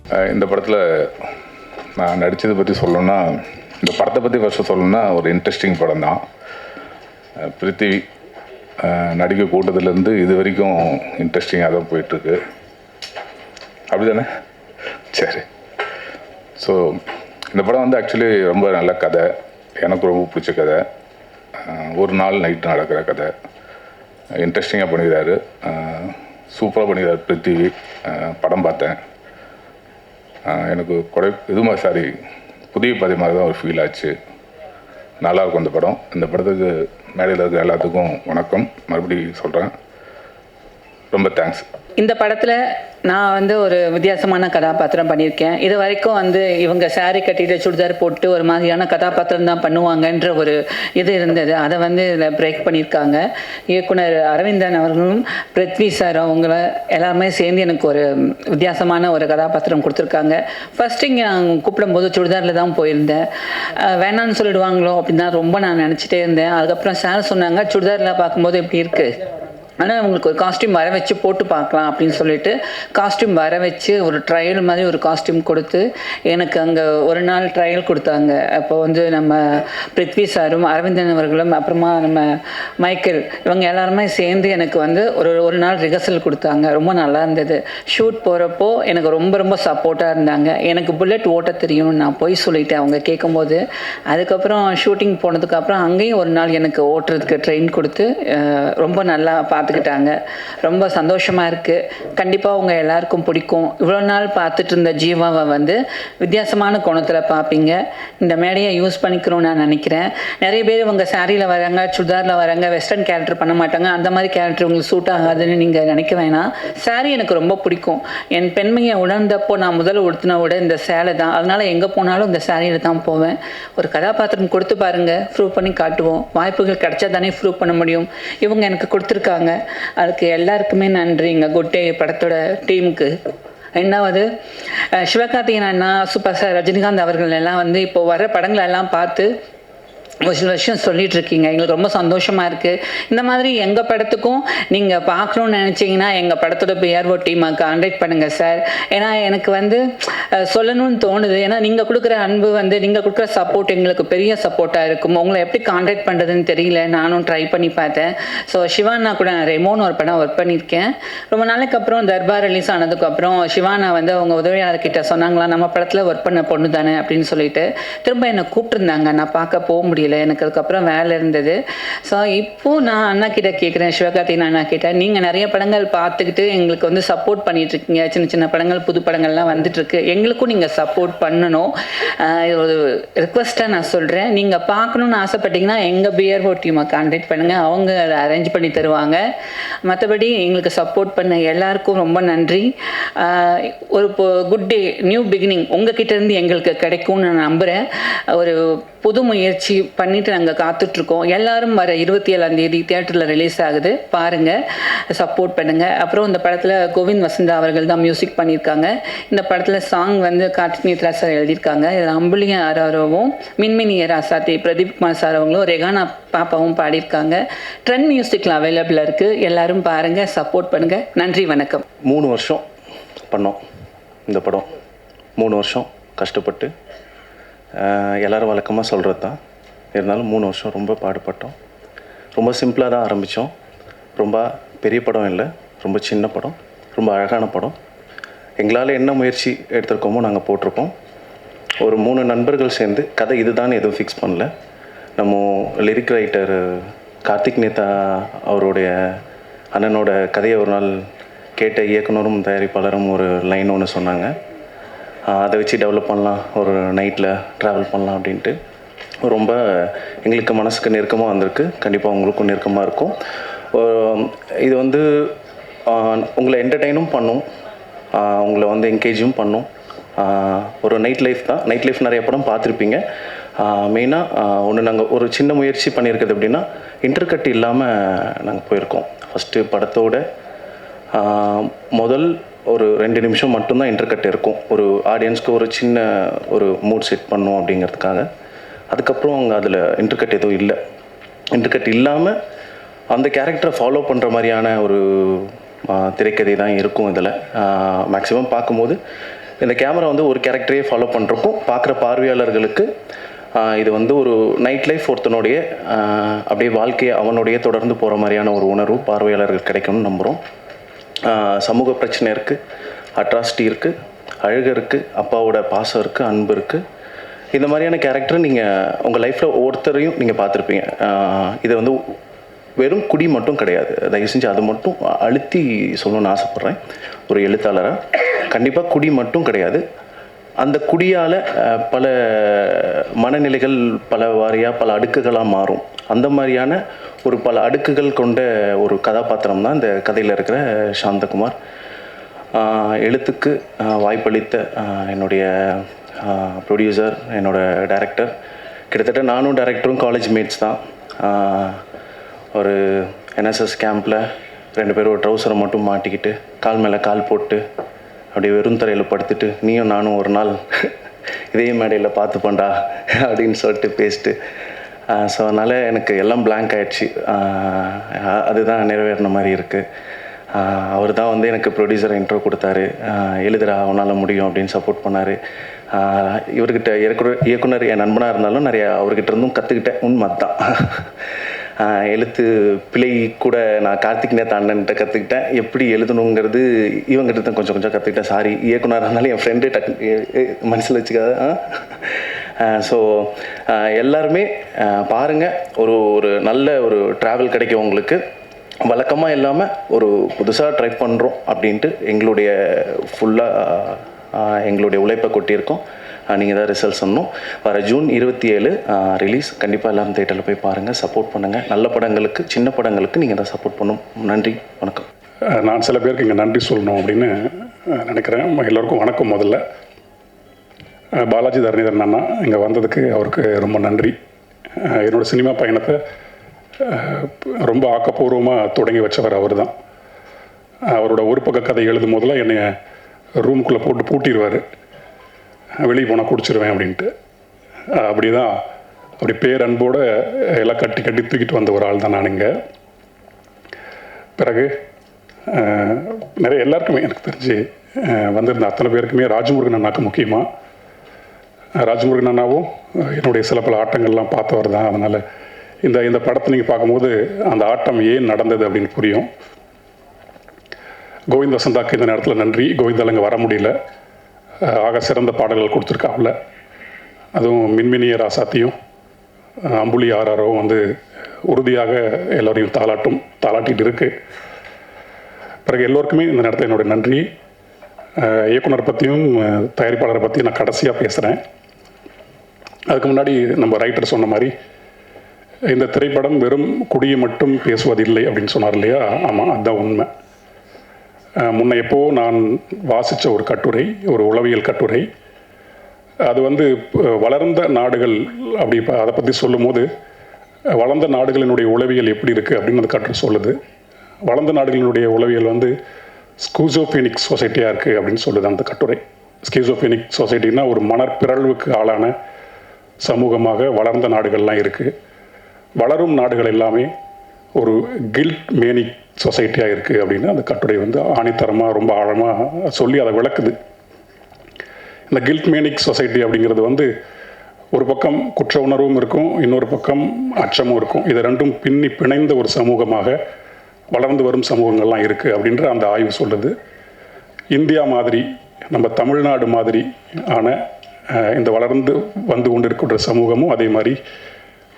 இந்த படத்தில் நான் நடித்ததை பற்றி சொல்லணுன்னா, இந்த படத்தை பற்றி ஃபஸ்ட்டு சொல்லணுன்னா ஒரு இன்ட்ரெஸ்டிங் படம் தான். பிருத்திவி நடிக்க கூட்டத்துலேருந்து இது வரைக்கும் இன்ட்ரெஸ்டிங்காக தான் போயிட்டுருக்கு. அப்படி தானே? சரி. ஸோ இந்த படம் வந்து ஆக்சுவலி ரொம்ப நல்ல கதை, எனக்கு ரொம்ப பிடிச்ச கதை. ஒரு நாள் நைட்டு நடக்கிற கதை. இன்ட்ரெஸ்டிங்காக பண்ணிக்கிறாரு, சூப்பராக பண்ணிக்கிறார் பிருத்திவி. படம் பார்த்தேன், எனக்கு புதிய பதி மாதிரி தான் ஒரு ஃபீல் ஆச்சு. நல்லாயிருக்கும் இந்த படம். இந்த படத்துக்கு மேடையில் இருக்க எல்லாத்துக்கும் வணக்கம் மறுபடியும் சொல்கிறேன். ரொம்ப தேங்க்ஸ். இந்த படத்தில் நான் வந்து ஒரு வித்தியாசமான கதாபாத்திரம் பண்ணியிருக்கேன். இது வரைக்கும் வந்து இவங்க சாரி கட்டிட்டு சுடிதார் போட்டு ஒரு மாதிரியான கதாபாத்திரம் தான் பண்ணுவாங்கன்ற ஒரு இது இருந்தது. அதை வந்து இதில் பிரேக் பண்ணியிருக்காங்க. இயக்குனர் அரவிந்தன் அவர்களும் பிருத்வி சார் அவங்கள எல்லாருமே சேர்ந்து எனக்கு ஒரு வித்தியாசமான ஒரு கதாபாத்திரம் கொடுத்துருக்காங்க. ஃபஸ்ட்டு இங்கே நான் கூப்பிடும்போது சுடிதாரில் தான் போயிருந்தேன். வேணான்னு சொல்லிடுவாங்களோ அப்படின்னு தான் ரொம்ப நான் நினச்சிட்டே இருந்தேன். அதுக்கப்புறம் சார் சொன்னாங்க, சுடிதாரில் பார்க்கும்போது எப்படி இருக்குது, ஆனால் அவங்களுக்கு ஒரு காஸ்டியூம் வர வச்சு போட்டு பார்க்கலாம் அப்படின்னு சொல்லிட்டு காஸ்டியூம் வர வச்சு ஒரு ட்ரையல் மாதிரி ஒரு காஸ்டியூம் கொடுத்து எனக்கு அங்கே ஒரு நாள் ட்ரையல் கொடுத்தாங்க. அப்போ வந்து நம்ம பிருத்வி சாரும் அரவிந்தன் அவர்களும் அப்புறமா நம்ம மைக்கேல் இவங்க எல்லாருமே சேர்ந்து எனக்கு வந்து ஒரு நாள் ரிஹர்சல் கொடுத்தாங்க. ரொம்ப நல்லா இருந்தது. ஷூட் போகிறப்போ எனக்கு ரொம்ப ரொம்ப சப்போர்ட்டாக இருந்தாங்க. எனக்கு புல்லட் ஓட்ட தெரியும்னு நான் போய் சொல்லிட்டேன் அவங்க கேட்கும்போது. அதுக்கப்புறம் ஷூட்டிங் போனதுக்கப்புறம் அங்கேயும் ஒரு நாள் எனக்கு ஓட்டுறதுக்கு ட்ரெயின் கொடுத்து ரொம்ப நல்லா பார்த்துக்கிட்டாங்க. ரொம்ப சந்தோஷமாக இருக்குது. கண்டிப்பாக உங்கள் எல்லாருக்கும் பிடிக்கும். இவ்வளோ நாள் பார்த்துட்டு இருந்த ஜீவாவை வந்து வித்தியாசமான கோணத்தில் பார்ப்பீங்க. இந்த மேடையை யூஸ் பண்ணிக்கிறோன்னு நான் நினைக்கிறேன். நிறைய பேர் இவங்க சாரியில் வராங்க, சுடிதாரில் வராங்க, வெஸ்டர்ன் கேரக்டர் பண்ண மாட்டாங்க, அந்த மாதிரி கேரக்டர் உங்களுக்கு சூட் ஆகாதுன்னு நீங்கள் நினைக்க வேணாம். சாரி எனக்கு ரொம்ப பிடிக்கும். என் பெண்மையை உணர்ந்தப்போ நான் முதல்ல உடுத்தின விட இந்த சேலை தான். அதனால் எங்கே போனாலும் இந்த சாரியில் தான் போவேன். ஒரு கதாபாத்திரம் கொடுத்து பாருங்கள், ப்ரூவ் பண்ணி காட்டுவோம். வாய்ப்புகள் கிடைச்சா தானே ப்ரூவ் பண்ண முடியும். இவங்க எனக்கு கொடுத்துருக்காங்க. அதுக்கு எல்லாருக்குமே நன்றிங்க. குட் டே படத்தோட டீமுக்கு. ரெண்டாவது சிவகார்த்திகேயன் அண்ணா, சூப்பர் ஸ்டார் ரஜினிகாந்த் அவர்கள் எல்லாம் வந்து இப்போ வர படங்கள் எல்லாம் பார்த்து ஒரு சில விஷயம் சொல்லிட்டு இருக்கீங்க. எங்களுக்கு ரொம்ப சந்தோஷமாக இருக்குது. இந்த மாதிரி எங்கள் படத்துக்கும் நீங்கள் பார்க்கணுன்னு நினச்சிங்கன்னா எங்கள் படத்தோட பிஆர்ஓ டீமை கான்டாக்ட் பண்ணுங்கள் சார். ஏன்னா எனக்கு வந்து சொல்லணும்னு தோணுது. ஏன்னா நீங்கள் கொடுக்குற அன்பு வந்து நீங்கள் கொடுக்குற சப்போர்ட் எங்களுக்கு பெரிய சப்போர்ட்டாக இருக்கும். உங்களை எப்படி கான்டாக்ட் பண்ணுறதுன்னு தெரியல. நானும் ட்ரை பண்ணி பார்த்தேன். ஸோ சிவானா கூட நான் ரெமோன்னு ஒரு படம் ஒர்க் பண்ணியிருக்கேன். ரொம்ப நாளைக்கு அப்புறம் தர்பார் ரிலீஸ் ஆனதுக்கப்புறம் சிவானா வந்து அவங்க உதவியாளர்கிட்ட சொன்னாங்களா, நம்ம படத்தில் ஒர்க் பண்ண பொண்ணு தானே அப்படின்னு சொல்லிட்டு திரும்ப என்னை கூப்பிட்டுருந்தாங்க. நான் பார்க்க போக முடியல, எனக்கு அதுக்கப்புறம் வேலை இருந்தது. ஸோ இப்போது நான் அண்ணா கிட்ட கேட்குறேன், சிவகார்த்திகேயன் அண்ணா கிட்ட, நீங்கள் நிறைய படங்கள் பார்த்துக்கிட்டு எங்களுக்கு வந்து சப்போர்ட் பண்ணிகிட்ருக்கீங்க. சின்ன சின்ன படங்கள், புது படங்கள்லாம் வந்துட்டுருக்கு. எங்களுக்கும் நீங்கள் சப்போர்ட் பண்ணணும். ஒரு ரிக்வெஸ்ட்டாக நான் சொல்கிறேன். நீங்கள் பார்க்கணுன்னு ஆசைப்பட்டீங்கன்னா எங்கள் பிஆர்ஓ டீமை கான்டாக்ட் பண்ணுங்கள். அவங்க அதை அரேஞ்ச் பண்ணி தருவாங்க. மற்றபடி எங்களுக்கு சப்போர்ட் பண்ண எல்லாருக்கும் ரொம்ப நன்றி. ஒரு குட் டே, நியூ பிகினிங் உங்ககிட்டேருந்து எங்களுக்கு கிடைக்கும்னு நான் நம்புகிறேன். ஒரு புது முயற்சி பண்ணிட்டு நாங்கள் காத்துட்ருக்கோம். எல்லாரும் வர 27ஆம் தியேட்டரில் ரிலீஸ் ஆகுது, பாருங்கள், சப்போர்ட் பண்ணுங்கள். அப்புறம் இந்த படத்தில் கோவிந்த் வசந்தா அவர்கள் தான் மியூசிக் பண்ணியிருக்காங்க. இந்த படத்தில் சாங் வந்து கார்த்திக் நேத்ரா சார் எழுதியிருக்காங்க. இதில் அம்புலிய ஆராரவும், மின்மினிய ராசாத்தி பிரதீப் குமார் சார் அவங்களும், ரெகானா பாப்பாவும் பாடியிருக்காங்க. ட்ரெண்ட் மியூசிக்கில் அவைலபிளாக இருக்குது. எல்லாரும் பாருங்கள், சப்போர்ட் பண்ணுங்கள். நன்றி, வணக்கம். 3 வருஷம் பண்ணோம் இந்த படம். 3 வருஷம் கஷ்டப்பட்டு, எல்லோரும் வழக்கமாக சொல்கிறது தான். இருந்தாலும் 3 வருஷம் ரொம்ப பாடுபட்டோம். ரொம்ப சிம்பிளாக தான் ஆரம்பித்தோம். ரொம்ப பெரிய படம் இல்லை, ரொம்ப சின்ன படம், ரொம்ப அழகான படம். எங்களால் என்ன முயற்சி எடுத்திருக்கோமோ நாங்கள் போட்டிருக்கோம். ஒரு 3 நண்பர்கள் சேர்ந்து கதை இதுதான் எதுவும் ஃபிக்ஸ் பண்ணல. நம்ம லிரிக் ரைட்டர் கார்த்திக் நேத்தா அவருடைய அண்ணனோட கதையை ஒரு நாள் கேட்ட இயக்குனரும் தயாரிப்பாளரும் ஒரு லைன் ஒன்று சொன்னாங்க. அதை வச்சு டெவலப் பண்ணலாம், ஒரு நைட்டில் ட்ராவல் பண்ணலாம் அப்படின்ட்டு. ரொம்ப எங்களுக்கு மனசுக்கு நெருக்கமாக வந்திருக்கு. கண்டிப்பாக உங்களுக்கும் நெருக்கமாக இருக்கும். இது வந்து உங்களை என்டர்டெயினும் பண்ணும், உங்களை வந்து என்கேஜும் பண்ணும். ஒரு நைட் லைஃப் தான். நைட் லைஃப் நிறைய படம் பார்த்துருப்பீங்க. மெயினாக ஒன்று நாங்கள் ஒரு சின்ன முயற்சி பண்ணியிருக்கிறது அப்படின்னா, இன்டர்கட் இல்லாமல் நாங்கள் போயிருக்கோம். ஃபஸ்ட்டு படத்தோட முதல் ஒரு 2 நிமிஷம் மட்டும்தான் இன்டர்கட் இருக்கும். ஒரு ஆடியன்ஸ்க்கு ஒரு சின்ன ஒரு மூட் செட் பண்ணோம் அப்படிங்கிறதுக்காக. அதுக்கப்புறம் அங்கே அதில் இன்டர்கட் எதுவும் இல்லை. இன்டர்கட் இல்லாமல் அந்த கேரக்டரை ஃபாலோ பண்ணுற மாதிரியான ஒரு திரைக்கதை தான் இருக்கும். இதில் மேக்ஸிமம் பார்க்கும்போது இந்த கேமரா வந்து ஒரு கேரக்டரே ஃபாலோ பண்ணுறக்கும் பார்க்குற பார்வையாளர்களுக்கு இது வந்து ஒரு நைட் லைஃப் ஒருத்தனுடைய அப்படியே வாழ்க்கையை அவனுடைய தொடர்ந்து போகிற மாதிரியான ஒரு உணர்வு பார்வையாளர்கள் கிடைக்கும்னு நம்புகிறோம். சமூக பிரச்சனை இருக்குது, அட்ராசிட்டி இருக்குது, அழுகை இருக்குது, அப்பாவோட பாசம் இருக்குது, அன்பு இருக்குது. இந்த மாதிரியான கேரக்டர் நீங்கள் உங்கள் லைஃப்பில் ஒவ்வொருத்தரையும் நீங்கள் பார்த்துருப்பீங்க. இதை வந்து வெறும் குடி மட்டும் கிடையாது. தயவு செஞ்சு அது மட்டும் அழுத்தி சொல்லணும்னு ஆசைப்பட்றேன். ஒரு எழுத்தாளராக கண்டிப்பாக குடி மட்டும் கிடையாது. அந்த குடியால் பல மனநிலைகள் பல வாரியாக பல அடுக்குகளாக மாறும். அந்த மாதிரியான ஒரு பல அடுக்குகள் கொண்ட ஒரு கதாபாத்திரம் தான் இந்த கதையில் இருக்கிற சாந்தகுமார். எழுத்துக்கு வாய்ப்பளித்த என்னுடைய ப்ரொடியூசர், என்னோடய டைரக்டர், கிட்டத்தட்ட நானும் டைரக்டரும் காலேஜ் மேட்ஸ் தான். ஒரு என்எஸ்எஸ் கேம்பில் 2 பேரும் ஒரு ட்ரௌசரை மட்டும் மாட்டிக்கிட்டு கால் மேலே கால் போட்டு அப்படியே வெறும் தரையில் படுத்துட்டு நீயும் நானும் ஒரு நாள் இதே மேடையில் பார்த்துப்பண்டா அப்படின்னு சொல்லிட்டு பேசிட்டு, ஸோ அதனால் எனக்கு எல்லாம் பிளாங்க் ஆகிடுச்சு. அதுதான் நிறைவேறின மாதிரி இருக்குது. அவர் தான் வந்து எனக்கு ப்ரொடியூசரை இன்ட்ரோ கொடுத்தாரு. எழுதுறா அவனால் முடியும் அப்படின்னு சப்போர்ட் பண்ணார். இவர்கிட்ட இயக்குனர் என் நண்பனாக இருந்தாலும் நிறையா அவர்கிட்ட இருந்தும் கற்றுக்கிட்டேன். உண்மை தான். எழுத்து பிழை கூட நான் கார்த்திக் நேத்து அண்ணன்கிட்ட கற்றுக்கிட்டேன். எப்படி எழுதணுங்கிறது இவங்ககிட்ட தான் கொஞ்சம் கொஞ்சம் கற்றுக்கிட்டேன். சாரி, இயக்குனர் இருந்தாலும் என் ஃப்ரெண்டு மனசில் வச்சுக்காத. ஸோ எல்லாருமே பாருங்கள். ஒரு நல்ல ஒரு ட்ராவல் கிடைக்கும் உங்களுக்கு. வழக்கமாக இல்லாமல் ஒரு புதுசாக ட்ரை பண்ணுறோம் அப்படின்ட்டு எங்களுடைய ஃபுல்லாக எங்களுடைய உழைப்பை கொட்டியிருக்கோம். நீங்கள் தான் ரிசல்ட் சொன்னோம். வர ஜூன் 27 ரிலீஸ். கண்டிப்பாக எல்லோரும் தேட்டரில் போய் பாருங்கள், சப்போர்ட் பண்ணுங்கள். நல்ல படங்களுக்கு, சின்ன படங்களுக்கு நீங்கள் தான் சப்போர்ட் பண்ணணும். நன்றி, வணக்கம். நான் சில பேருக்கு இங்கே நன்றி சொல்லணும் அப்படின்னு நினைக்கிறேன். எல்லோருக்கும் வணக்கம். முதல்ல பாலாஜி தரணிதரன் அண்ணா இங்கே வந்ததுக்கு அவருக்கு ரொம்ப நன்றி. என்னோடய சினிமா பயணத்தை ரொம்ப ஆக்கப்பூர்வமாக தொடங்கி வச்சவர் அவர் தான். அவரோட ஒரு பக்க கதை எழுதும் போதெல்லாம் என்னை ரூமுக்குள்ளே போட்டு பூட்டிடுவார். வெளியே போனால் குடிச்சிருவேன் அப்படின்ட்டு. அப்படி பேரன்போடு எல்லாம் கட்டி தூக்கிட்டு வந்த ஒரு ஆள் தான் நான் இங்கே. பிறகு நிறைய எல்லாருக்குமே எனக்கு தெரிஞ்சு வந்திருந்த அத்தனை பேருக்குமே ராஜமுருகன் அண்ணாக்கு முக்கியமாக. ராஜமுருகன் அண்ணாவும் என்னுடைய சில பல ஆட்டங்கள்லாம் பார்த்தவர் தான். அதனால் இந்த படத்தை நீங்கள் பார்க்கும்போது அந்த ஆட்டம் ஏன் நடந்தது அப்படின்னு புரியும். கோவிந்த் வசந்தாக்கு இந்த நேரத்தில் நன்றி. கோவிந்தால் இங்கே வர முடியல. ஆக சிறந்த பாடல்கள் கொடுத்துருக்காப்புல. அதுவும் மின்மினிய ராசாத்தியும் அம்புலி ஆராரவும் வந்து உறுதியாக எல்லோரையும் தாளாட்டிகிட்டு இருக்கு. பிறகு எல்லோருக்குமே இந்த நேரத்தில் என்னுடைய நன்றி. இயக்குனர் பற்றியும் தயாரிப்பாளரை பற்றியும் நான் கடைசியாக பேசுகிறேன். அதுக்கு முன்னாடி நம்ம ரைட்டர் சொன்ன மாதிரி இந்த திரைப்படம் வெறும் குடியை மட்டும் பேசுவதில்லை அப்படின்னு சொன்னார் இல்லையா? ஆமாம், அதுதான் உண்மை. முன்ன எப்போ நான் வாசித்த ஒரு கட்டுரை, ஒரு உளவியல் கட்டுரை, அது வந்து வளர்ந்த நாடுகள் அப்படி அதை பற்றி சொல்லும் போது வளர்ந்த நாடுகளினுடைய உளவியல் எப்படி இருக்குது அப்படின்னு அந்த கட்டுரை சொல்லுது. வளர்ந்த நாடுகளினுடைய உளவியல் வந்து ஸ்கூசோஃபெனிக் சொசைட்டியாக இருக்குது அப்படின்னு சொல்லுது அந்த கட்டுரை. ஸ்கீசோஃபெனிக் சொசைட்டின்னா ஒரு மனப்பிறழ்வுக்கு ஆளான சமூகமாக வளர்ந்த நாடுகள்லாம் இருக்குது. வளரும் நாடுகள் எல்லாமே ஒரு கில்ட் மேனிக் சொசைட்டியாக இருக்குது அப்படின்னு அந்த கட்டுரை வந்து ஆணித்தரமாக ரொம்ப ஆழமாக சொல்லி அதை விளக்குது. இந்த கில்ட் மேனிக் சொசைட்டி அப்படிங்கிறது வந்து ஒரு பக்கம் குற்ற உணர்வும் இருக்கும், இன்னொரு பக்கம் அச்சமும் இருக்கும். இது ரெண்டும் பிணைந்த ஒரு சமூகமாக வளர்ந்து வரும் சமூகங்கள்லாம் இருக்குது அப்படின்ற அந்த ஆய்வு சொல்லுது. இந்தியா மாதிரி, நம்ம தமிழ்நாடு மாதிரி ஆன இந்த வளர்ந்து வந்து கொண்டு இருக்கின்ற சமூகமும் அதே மாதிரி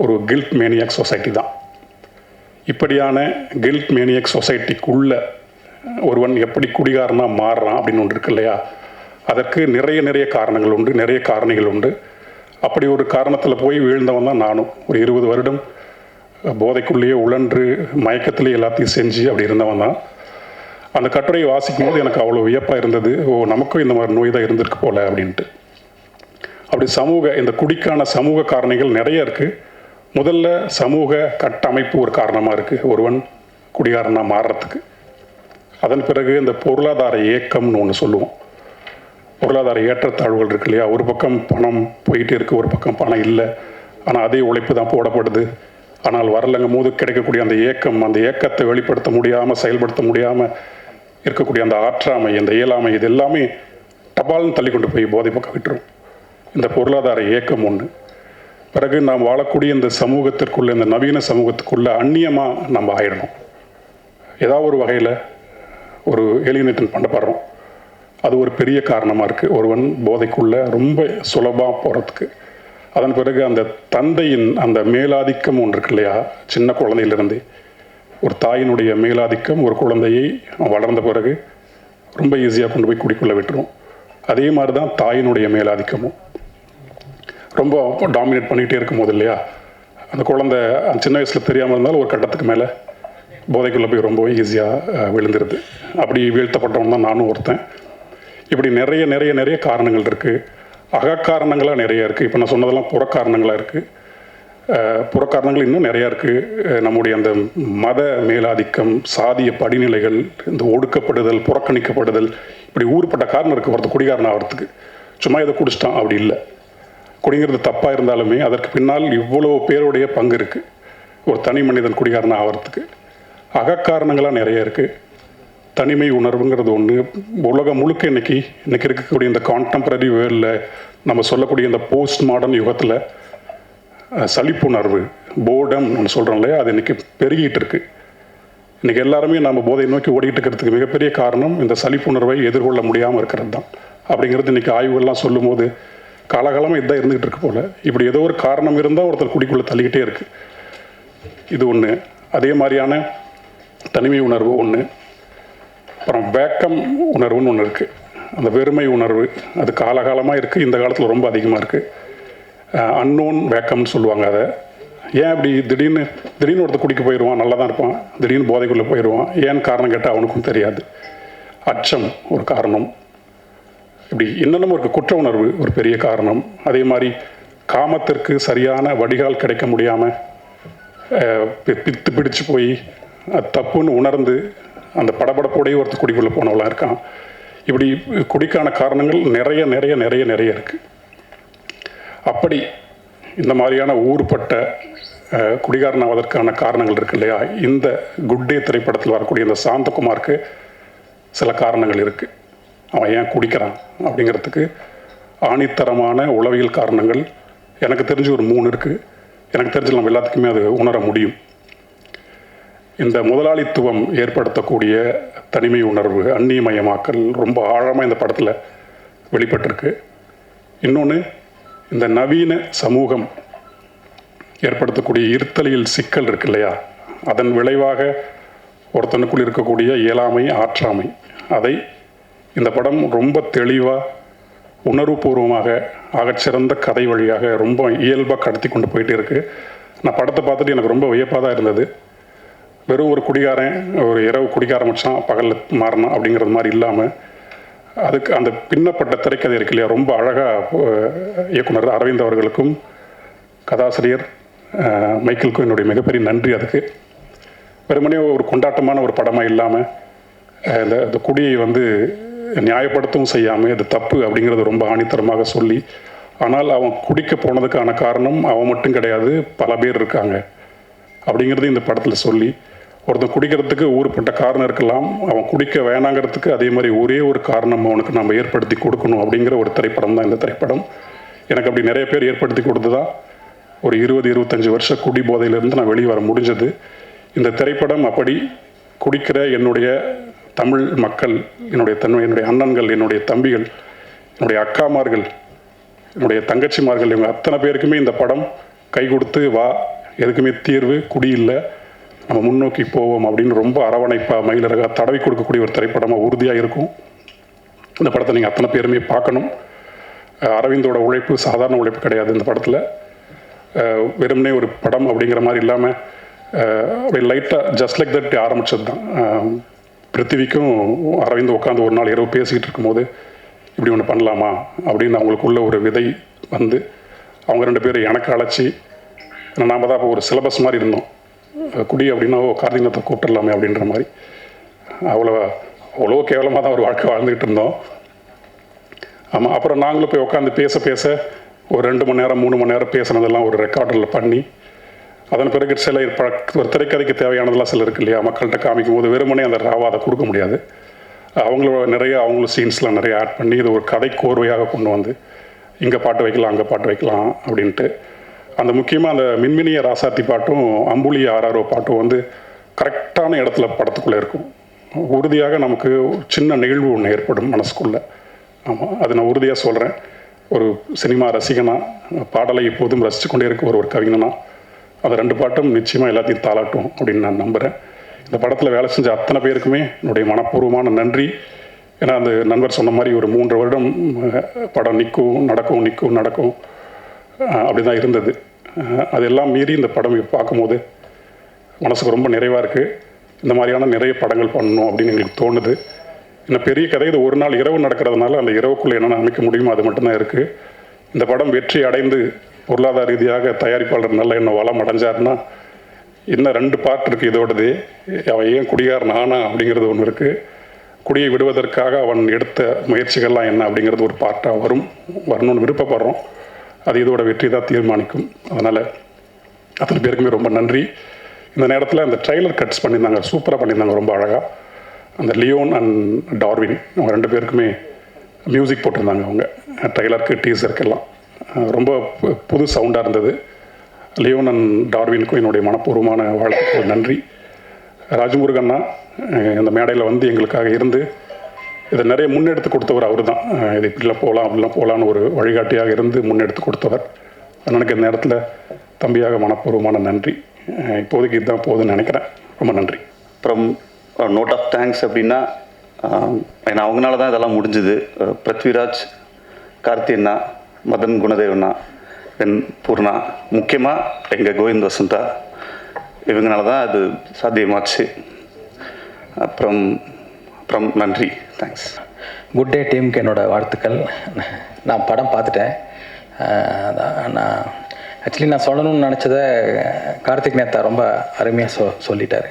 ஒரு கில்ட் மேனியாக் சொசைட்டி தான். இப்படியான கில்ட் மேனியாக் சொசைட்டிக்குள்ள ஒருவன் எப்படி குடிகாரனாக மாறுறான் அப்படின்னு ஒன்று இருக்கு இல்லையா? அதற்கு நிறைய காரணங்கள் உண்டு, நிறைய காரணிகள் உண்டு. அப்படி ஒரு காரணத்தில் போய் வீழ்ந்தவன் தான் நானும். ஒரு 20 வருடம் போதைக்குள்ளேயே உழன்று மயக்கத்திலேயே எல்லாத்தையும் செஞ்சு அப்படி இருந்தவன் தான். அந்த கட்டுரையை வாசிக்கும் போது எனக்கு அவ்வளோ வியப்பாக இருந்தது. நமக்கும் இந்த மாதிரி நோய் தான் இருந்திருக்கு போல அப்படின்ட்டு. அப்படி இந்த குடிக்கான சமூக காரணிகள் நிறைய இருக்குது. முதல்ல சமூக கட்டமைப்பு ஒரு காரணமாக இருக்குது ஒருவன் குடிகாரனாக மாறுறதுக்கு. அதன் பிறகு இந்த பொருளாதார ஏக்கம்னு ஒன்று சொல்லுவோம். பொருளாதார ஏற்றத்தாழ்வுகள் இருக்கு இல்லையா? ஒரு பக்கம் பணம் போயிட்டே இருக்குது, ஒரு பக்கம் பணம் இல்லை, ஆனால் அதே உழைப்பு தான் போடப்படுது. ஆனால் வரலங்கும் போது கிடைக்கக்கூடிய அந்த ஏக்கம், அந்த ஏக்கத்தை வெளிப்படுத்த முடியாமல் செயல்படுத்த முடியாமல் இருக்கக்கூடிய அந்த ஆற்றாமை, அந்த இயலாமை, இது எல்லாமே டபால்னு தள்ளி கொண்டு போய் போதை பக்கம் விட்டுரும். இந்த பொருளாதார ஏக்கம் ஒன்று. பிறகு நாம் வாழக்கூடிய இந்த சமூகத்திற்குள்ள, இந்த நவீன சமூகத்துக்குள்ள அந்நியமாக நம்ம ஆயிடணும். ஏதாவது ஒரு வகையில் ஒரு ஏலியனேஷன் பண்ணப்படுறோம். அது ஒரு பெரிய காரணமாக இருக்குது ஒருவன் போதைக்குள்ளே ரொம்ப சுலபமாக போகிறதுக்கு. அதன் பிறகு அந்த தந்தையின் அந்த மேலாதிக்கம் ஒன்று இருக்கு இல்லையா, சின்ன குழந்தையிலிருந்து ஒரு தாயினுடைய மேலாதிக்கம் ஒரு குழந்தையை வளர்ந்த பிறகு ரொம்ப ஈஸியாக கொண்டு போய் குடிக்குள்ளே விட்டுரும். அதே மாதிரி தான் தாயினுடைய மேலாதிக்கமும் ரொம்ப டாமினேட் பண்ணிகிட்டே இருக்கும் போது இல்லையா, அந்த குழந்தை சின்ன வயசில் தெரியாமல் இருந்தாலும் ஒரு கட்டத்துக்கு மேலே போதைக்குள்ளே போய் ரொம்ப ஈஸியாக விழுந்துருது. அப்படி வீழ்த்தப்பட்டவன் தான் நானும் ஒருத்தன். இப்படி நிறைய நிறைய நிறைய காரணங்கள் இருக்குது. அகக்காரணங்களாக நிறைய இருக்குது. இப்போ நான் சொன்னதெல்லாம் புறக்காரணங்களாக இருக்குது. புறக்காரணங்கள் இன்னும் நிறையா இருக்குது. நம்முடைய அந்த மத மேலாதிக்கம், சாதிய படிநிலைகள், இந்த ஒடுக்கப்படுதல், புறக்கணிக்கப்படுதல், இப்படி ஊறுப்பட்ட காரணம் இருக்குது ஒருத்தர் குடிகாரன் ஆகிறதுக்கு. சும்மா இதை குடிச்சிட்டான் அப்படி இல்லை. குடிங்கிறது தப்பாக இருந்தாலுமே அதற்கு பின்னால் இவ்வளோ பேருடைய பங்கு இருக்குது ஒரு தனி மனிதன் குடிகாரன் ஆகிறதுக்கு. அகக்காரணங்களாக நிறைய இருக்குது. தனிமை உணர்வுங்கிறது ஒன்று. உலகம் முழுக்க இன்னைக்கு இருக்கக்கூடிய இந்த கான்டெம்பரரி வேர்ல்டில் நம்ம சொல்லக்கூடிய இந்த போஸ்ட் மாடர்ன் யுகத்தில் சலிப்புணர்வு, போர்டம் ஒன்று சொல்கிறோம் இல்லையா, அது இன்றைக்கி பெருகிட்டு இருக்கு. இன்றைக்கி எல்லாருமே நம்ம போதை நோக்கி ஓடிட்டு இருக்கிறதுக்கு மிகப்பெரிய காரணம் இந்த சலிப்புணர்வை எதிர்கொள்ள முடியாமல் இருக்கிறது தான். அப்படிங்கிறது இன்றைக்கி ஆய்வுகள்லாம் சொல்லும் போது காலகாலமாக இதுதான் இருந்துகிட்டு இருக்கு போல். இப்படி ஏதோ ஒரு காரணம் இருந்தால் ஒருத்தர் குடிக்குள்ளே தள்ளிக்கிட்டே இருக்குது. இது ஒன்று. அதே மாதிரியான தனிமை உணர்வு ஒன்று. அப்புறம் வேக்கம் உணர்வுன்னு ஒன்று இருக்குது. அந்த வெறுமை உணர்வு அது காலகாலமாக இருக்குது. இந்த காலத்தில் ரொம்ப அதிகமாக இருக்குது. அன்னோன் வேக்கம்னு சொல்லுவாங்க அதை. ஏன் அப்படி திடீர்னு ஒருத்தர் குடிக்க போயிடுவான், நல்லா தான் இருப்பான், திடீர்னு போதைக்குள்ளே போயிடுவான். ஏன்னு காரணம் கேட்டால் அவனுக்கும் தெரியாது. அச்சம் ஒரு காரணம். இப்படி இன்னமும் ஒரு குற்ற உணர்வு ஒரு பெரிய காரணம். அதே மாதிரி காமத்திற்கு சரியான வடிகால் கிடைக்க முடியாமல் பித்து பிடிச்சு போய் அது தப்புன்னு உணர்ந்து அந்த படபடப்போடையே ஒருத்தர் குடிக்குள்ளே போனவளாக இருக்கான். இப்படி குடிக்கான காரணங்கள் நிறைய நிறைய நிறைய நிறைய இருக்குது. அப்படி இந்த மாதிரியான ஊறுபட்ட குடிகாரனாவதற்கான காரணங்கள் இருக்கு இல்லையா, இந்த குட் டே திரைப்படத்தில் வரக்கூடிய இந்த சாந்தகுமாருக்கு சில காரணங்கள் இருக்குது. அவன் ஏன் குடிக்கிறான் அப்படிங்கிறதுக்கு ஆணித்தரமான உளவியல் காரணங்கள் எனக்கு தெரிஞ்சு ஒரு 3 இருக்குது. எனக்கு தெரிஞ்சு நம்ம எல்லாத்துக்குமே அது உணர முடியும். இந்த முதலாளித்துவம் ஏற்படுத்தக்கூடிய தனிமை உணர்வு, அந்நியமயமாக்கல் ரொம்ப ஆழமாக இந்த படத்தில் வெளிப்பட்டிருக்கு. இன்னொன்று, இந்த நவீன சமூகம் ஏற்படுத்தக்கூடிய இருத்தலியல் சிக்கல் இருக்கு இல்லையா, அதன் விளைவாக ஒருத்தனுக்குள் இருக்கக்கூடிய இயலாமை, ஆற்றாமை, அதை இந்த படம் ரொம்ப தெளிவாக உணர்வுபூர்வமாக ஆகச்சிறந்த கதை வழியாக ரொம்ப இயல்பாக கடத்தி கொண்டு போயிட்டே இருக்குது. நான் படத்தை பார்த்துட்டு எனக்கு ரொம்ப வியப்பாக தான் இருந்தது. வெறும் ஒரு குடிகாரன் ஒரு இரவு குடிக்க ஆரம்பித்தான், பகலில் மாறினான் அப்படிங்கிறது மாதிரி இல்லாமல் அதுக்கு அந்த பின்னப்பட்ட திரைக்கதை இருக்கு இல்லையா, ரொம்ப அழகாக இயக்குனர் அரவிந்த் அவர்களுக்கும் கதாசிரியர் மைக்கேலுக்கும் என்னுடைய மிகப்பெரிய நன்றி. அதுக்கு வெறுமனே ஒரு கொண்டாட்டமான ஒரு படமாக இல்லாமல் இந்த குடியை நியாயப்படுத்தவும் செய்யாமல் இது தப்பு அப்படிங்கிறது ரொம்ப ஆணித்தரமாக சொல்லி, ஆனால் அவன் குடிக்க போனதுக்கான காரணம் அவன் மட்டும் கிடையாது, பல பேர் இருக்காங்க அப்படிங்கிறது இந்த படத்தில் சொல்லி, ஒருத்தன் குடிக்கிறதுக்கு ஊறுப்பட்ட காரணம் இருக்கலாம், அவன் குடிக்க வேணாங்கிறதுக்கு அதே மாதிரி ஒரே ஒரு காரணம் அவனுக்கு நம்ம ஏற்படுத்தி கொடுக்கணும் அப்படிங்கிற ஒரு திரைப்படம் தான் இந்த திரைப்படம். எனக்கு அப்படி நிறைய பேர் ஏற்படுத்தி கொடுத்ததா ஒரு 20-25 வருஷ குடி போதையிலிருந்து நான் வெளியே வர முடிஞ்சது. இந்த திரைப்படம் அப்படி குடிக்கிற என்னுடைய தமிழ் மக்கள், என்னுடைய அண்ணன்கள், என்னுடைய தம்பிகள், என்னுடைய அக்காமார்கள், என்னுடைய தங்கச்சிமார்கள், இவங்க அத்தனை பேருக்குமே இந்த படம் கை கொடுத்து வா, எதுக்குமே தீர்வு குடி இல்லை, நம்ம முன்னோக்கி போவோம் அப்படின்னு ரொம்ப அரவணைப்பாக மயிலழகாக தடவி கொடுக்கக்கூடிய ஒரு திரைப்படமாக உறுதியாக இருக்கும். இந்த படத்தை நீங்கள் அத்தனை பேருமே பார்க்கணும். அரவிந்தோட உழைப்பு சாதாரண உழைப்பு கிடையாது. இந்த படத்தில் வெறுமனே ஒரு படம் அப்படிங்கிற மாதிரி இல்லாமல் லைட்டாக ஜஸ்ட் லைக் தட் ஆரம்பித்தது தான். பிருத்திவிக்கும் அரவிந்த் உட்காந்து ஒரு நாள் இரவு பேசிக்கிட்டு இருக்கும்போது இப்படி ஒன்று பண்ணலாமா அப்படின்னு அவங்களுக்குள்ள ஒரு விதை அவங்க 2 பேரும் எனக்கு அழைச்சி, நாம் தான் அப்போ ஒரு சிலபஸ் மாதிரி இருந்தோம். குடி அப்படின்னா கார்த்திகத்தை கூப்பிட்டுடலாமே அப்படின்ற மாதிரி அவ்வளோ கேவலமாக தான் ஒரு வாழ்க்கை வாழ்ந்துக்கிட்டு இருந்தோம். ஆமாம், அப்புறம் நாங்களும் போய் உட்காந்து பேச ஒரு 2 மணி நேரம் 3 மணி நேரம் பேசுனதெல்லாம் ஒரு ரெக்கார்டில் பண்ணி, அதன் பிறகு சில ஒரு திரைக்கதைக்கு தேவையானதெல்லாம் சில இருக்கு இல்லையா, மக்கள்கிட்ட காமிக்கும் போது வெறுமனே அந்த ராவா அதை கொடுக்க முடியாது. அவங்களும் சீன்ஸ்லாம் நிறைய ஆட் பண்ணி இது ஒரு கதை கோர்வையாக கொண்டு வந்து இங்கே பாட்டு வைக்கலாம் அங்கே பாட்டு வைக்கலாம் அப்படின்ட்டு அந்த முக்கியமாக அந்த மின்மினிய ராசாத்தி பாட்டும் அம்புலி ஆராரோ பாட்டும் வந்து கரெக்டான இடத்துல படத்துக்குள்ளே இருக்கும். உறுதியாக நமக்கு சின்ன நிகழ்வு ஒன்று ஏற்படும் மனசுக்குள்ளே. ஆமாம், அது நான் உறுதியாக சொல்கிறேன். ஒரு சினிமா ரசிகனா, பாடலை எப்போதும் ரசித்து கொண்டே இருக்க ஒரு கவிஞனா அந்த 2 பாட்டும் நிச்சயமாக எல்லாத்தையும் தாளாட்டும் அப்படின்னு நான் நம்புகிறேன். இந்த படத்தில் வேலை செஞ்ச அத்தனை பேருக்குமே என்னுடைய மனப்பூர்வமான நன்றி. ஏன்னா அந்த நண்பர் சொன்ன மாதிரி ஒரு 3 வருடம் படம் நடக்கும் அப்படி தான் இருந்தது. அதெல்லாம் மீறி இந்த படம் பார்க்கும்போது மனசுக்கு ரொம்ப நிறைவாக இருக்குது. இந்த மாதிரியான நிறைய படங்கள் பண்ணணும் அப்படின்னு எங்களுக்கு தோணுது. இன்னும் பெரிய கதை இது ஒரு நாள் இரவு நடக்கிறதுனால அந்த இரவுக்குள்ளே என்னென்ன அமைக்க முடியுமோ அது மட்டும்தான் இருக்குது. இந்த படம் வெற்றி அடைந்து பொருளாதார ரீதியாக தயாரிப்பாளர் நல்ல என்ன வளம் அடைஞ்சாருன்னா இன்னும் 2 பார்ட் இருக்குது இதோடது. அவன் ஏன் குடிகாரன் ஆனா அப்படிங்கிறது ஒன்று இருக்குது. குடியை விடுவதற்காக அவன் எடுத்த முயற்சிகள்லாம் என்ன அப்படிங்கிறது ஒரு பார்ட்டாக வரணும்னு விருப்பப்படுறோம். அது இதோட வெற்றி தான் தீர்மானிக்கும். அதனால் அத்தனை பேருக்குமே ரொம்ப நன்றி. இந்த நேரத்தில் அந்த ட்ரைலர் கட்ஸ் பண்ணியிருந்தாங்க, சூப்பராக பண்ணியிருந்தாங்க, ரொம்ப அழகாக. அந்த லியோன் அண்ட் டார்வின் அவங்க 2 பேருக்குமே மியூசிக் போட்டிருந்தாங்க. அவங்க ட்ரைலருக்கு டீசருக்கெல்லாம் ரொம்ப புது சவுண்டாக இருந்தது. லியோன் அண்ட் டார்வினுக்கும் என்னுடைய மனப்பூர்வமான வாழ்த்துக்கள், நன்றி. ராஜமுருகன்னா இந்த மேடையில் வந்து எங்களுக்காக இருந்து இதை நிறைய முன்னெடுத்து கொடுத்தவர் அவர் தான். இது இப்படிலாம் போகலாம் அப்படிலாம் போகலான்னு ஒரு வழிகாட்டியாக இருந்து முன்னெடுத்து கொடுத்தவர். எனக்கு இந்த நேரத்தில் தம்பியாக மனப்பூர்வமான நன்றி. இப்போதைக்கு இதுதான் போகுதுன்னு நினைக்கிறேன். ரொம்ப நன்றி. அப்புறம் நோட் ஆஃப் தேங்க்ஸ் அப்படின்னா, ஏன்னா அவங்களால தான் இதெல்லாம் முடிஞ்சுது. பிருத்விராஜ், கார்த்தி அண்ணா, மதன் குணதேவண்ணா, தென் பூர்ணா, முக்கியமாக எங்கள் கோவிந்த் வசந்தா, இவங்களால தான் அது சாத்தியமாச்சு. அப்புறம் நன்றி, தேங்க்ஸ். குட் டே டீமுக்கு என்னோடய வாழ்த்துக்கள். நான் படம் பார்த்துட்டேன். நான் ஆக்சுவலி நான் சொல்லணும்னு நினச்சதை கார்த்திக் நேத்தா ரொம்ப அருமையாக சொல்லிட்டார்.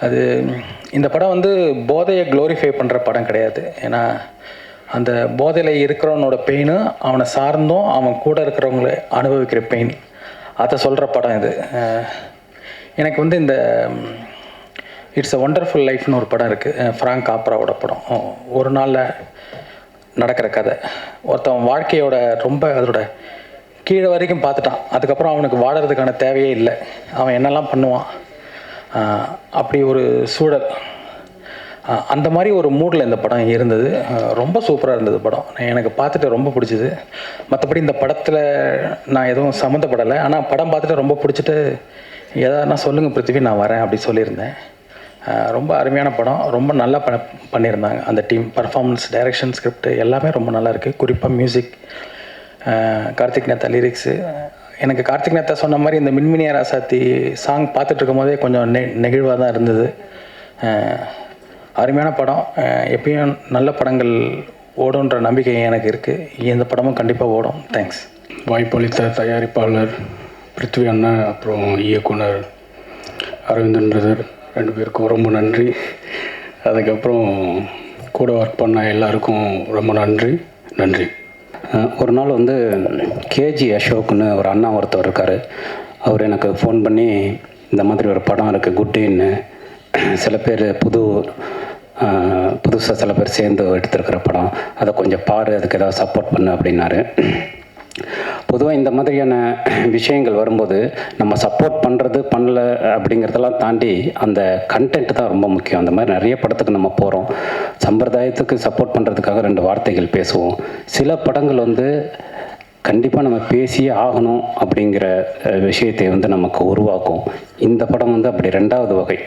அது இந்த படம் வந்து போதையை க்ளோரிஃபை பண்ணுற படம் கிடையாது. ஏன்னா அந்த போதையில் இருக்கிறவனோட பெயின், அவனை சார்ந்தும் அவன் கூட இருக்கிறவங்கள அனுபவிக்கிற பெயின், அதை சொல்கிற படம் இது. எனக்கு வந்து இந்த இட்ஸ் அ ஒண்டர்ஃபுல் லைஃப்னு ஒரு படம் இருக்குது, ஃப்ராங்க் காப்ராவோட படம். ஒரு நாளில் நடக்கிற கதை. ஒருத்தன் வாழ்க்கையோட ரொம்ப அதோட கீழே வரைக்கும் பார்த்துட்டான். அதுக்கப்புறம் அவனுக்கு வாழறதுக்கான தேவையே இல்லை. அவன் என்னெல்லாம் பண்ணுவான், அப்படி ஒரு சூழல். அந்த மாதிரி ஒரு மூடில் இந்த படம் இருந்தது. ரொம்ப சூப்பராக இருந்தது படம். எனக்கு பார்த்துட்டு ரொம்ப பிடிச்சிது. மற்றபடி இந்த படத்தில் நான் எதுவும் சம்மந்தப்படலை. ஆனால் படம் பார்த்துட்டு ரொம்ப பிடிச்சிட்டு எதானா சொல்லுங்கள் பிருத்திவி, நான் வரேன் அப்படி சொல்லியிருந்தேன். ரொம்ப அருமையான படம். ரொம்ப நல்லா பண்ணியிருந்தாங்க அந்த டீம். பர்ஃபார்மன்ஸ், டைரக்ஷன், ஸ்கிரிப்ட் எல்லாமே ரொம்ப நல்லா இருக்குது. குறிப்பாக மியூசிக், கார்த்திக் நேத்தா லிரிக்ஸு. எனக்கு கார்த்திக் நேத்தா சொன்ன மாதிரி இந்த மின்மினிய ராசாத்தி சாங் பார்த்துட்டு இருக்கும் போதே கொஞ்சம் நெகிழ்வாக தான் இருந்தது. அருமையான படம். எப்பயும் நல்ல படங்கள் ஓடுன்ற நம்பிக்கை எனக்கு இருக்குது. இந்த படமும் கண்டிப்பாக ஓடும். தேங்க்ஸ். வாய்ப்பளித்த தயாரிப்பாளர் பிருத்வி அண்ணா, அப்புறம் இயக்குனர் அரவிந்தன் பிரதர் 2 பேருக்கும் ரொம்ப நன்றி. அதுக்கப்புறம் கூட ஒர்க் பண்ண எல்லாருக்கும் ரொம்ப நன்றி. ஒரு நாள் வந்து கேஜி அசோக்னு ஒரு அண்ணா ஒருத்தர் இருக்கார். அவர் எனக்கு ஃபோன் பண்ணி இந்த மாதிரி ஒரு படம் இருக்குது குட் டேன்னு, சில பேர் புதுசாக சில பேர் சேர்ந்து எடுத்துருக்கிற படம், அதை கொஞ்சம் பாரு, அதுக்கு ஏதாவது சப்போர்ட் பண்ணு அப்படின்னாரு. பொதுவாக இந்த மாதிரியான விஷயங்கள் வரும்போது நம்ம சப்போர்ட் பண்ணுறது பண்ணல அப்படிங்கிறதெல்லாம் தாண்டி அந்த கண்டென்ட் தான் ரொம்ப முக்கியம். அந்த மாதிரி நிறைய படத்துக்கு நம்ம போகிறோம், சம்பிரதாயத்துக்கு சப்போர்ட் பண்ணுறதுக்காக 2 வார்த்தைகள் பேசுவோம். சில படங்கள் வந்து கண்டிப்பாக நம்ம பேசியே ஆகணும் அப்படிங்கிற விஷயத்தை வந்து நமக்கு உருவாக்கும். இந்த படம் வந்து அப்படி 2வது வகை.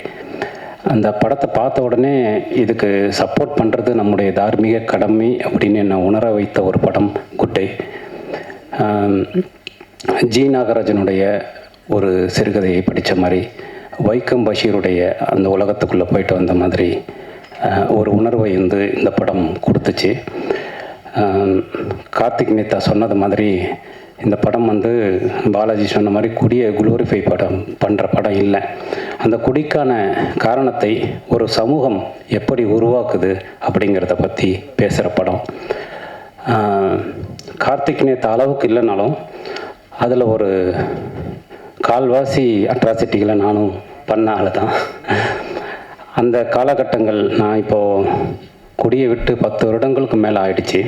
அந்த படத்தை பார்த்த உடனே இதுக்கு சப்போர்ட் பண்ணுறது நம்முடைய தார்மீக கடமை அப்படின்னு என்னை உணர வைத்த ஒரு படம் குட் டே. ஜி நாகராஜனுடைய ஒரு சிறுகதையை படித்த மாதிரி, வைக்கம் பஷீருடைய அந்த உலகத்துக்குள்ளே போயிட்டு வந்த மாதிரி ஒரு உணர்வை வந்து இந்த படம் கொடுத்துச்சு. கார்த்திக் நேத்தா சொன்னது மாதிரி இந்த படம் வந்து பாலாஜி சொன்ன மாதிரி குடியை குளோரிஃபை பண்ணுற படம் இல்லை. அந்த குடிக்கான காரணத்தை ஒரு சமூகம் எப்படி உருவாக்குது அப்படிங்கிறத பற்றி பேசுகிற படம். கார்த்திக் நேத்தா அளவுக்கு இல்லைனாலும் அதில் ஒரு கால்வாசி அட்ராசிட்டிகளை நானும் பண்ண ஆள் தான். அந்த காலகட்டங்கள் நான் இப்போது குடியை விட்டு 10 வருடங்களுக்கு மேலே ஆயிடுச்சு.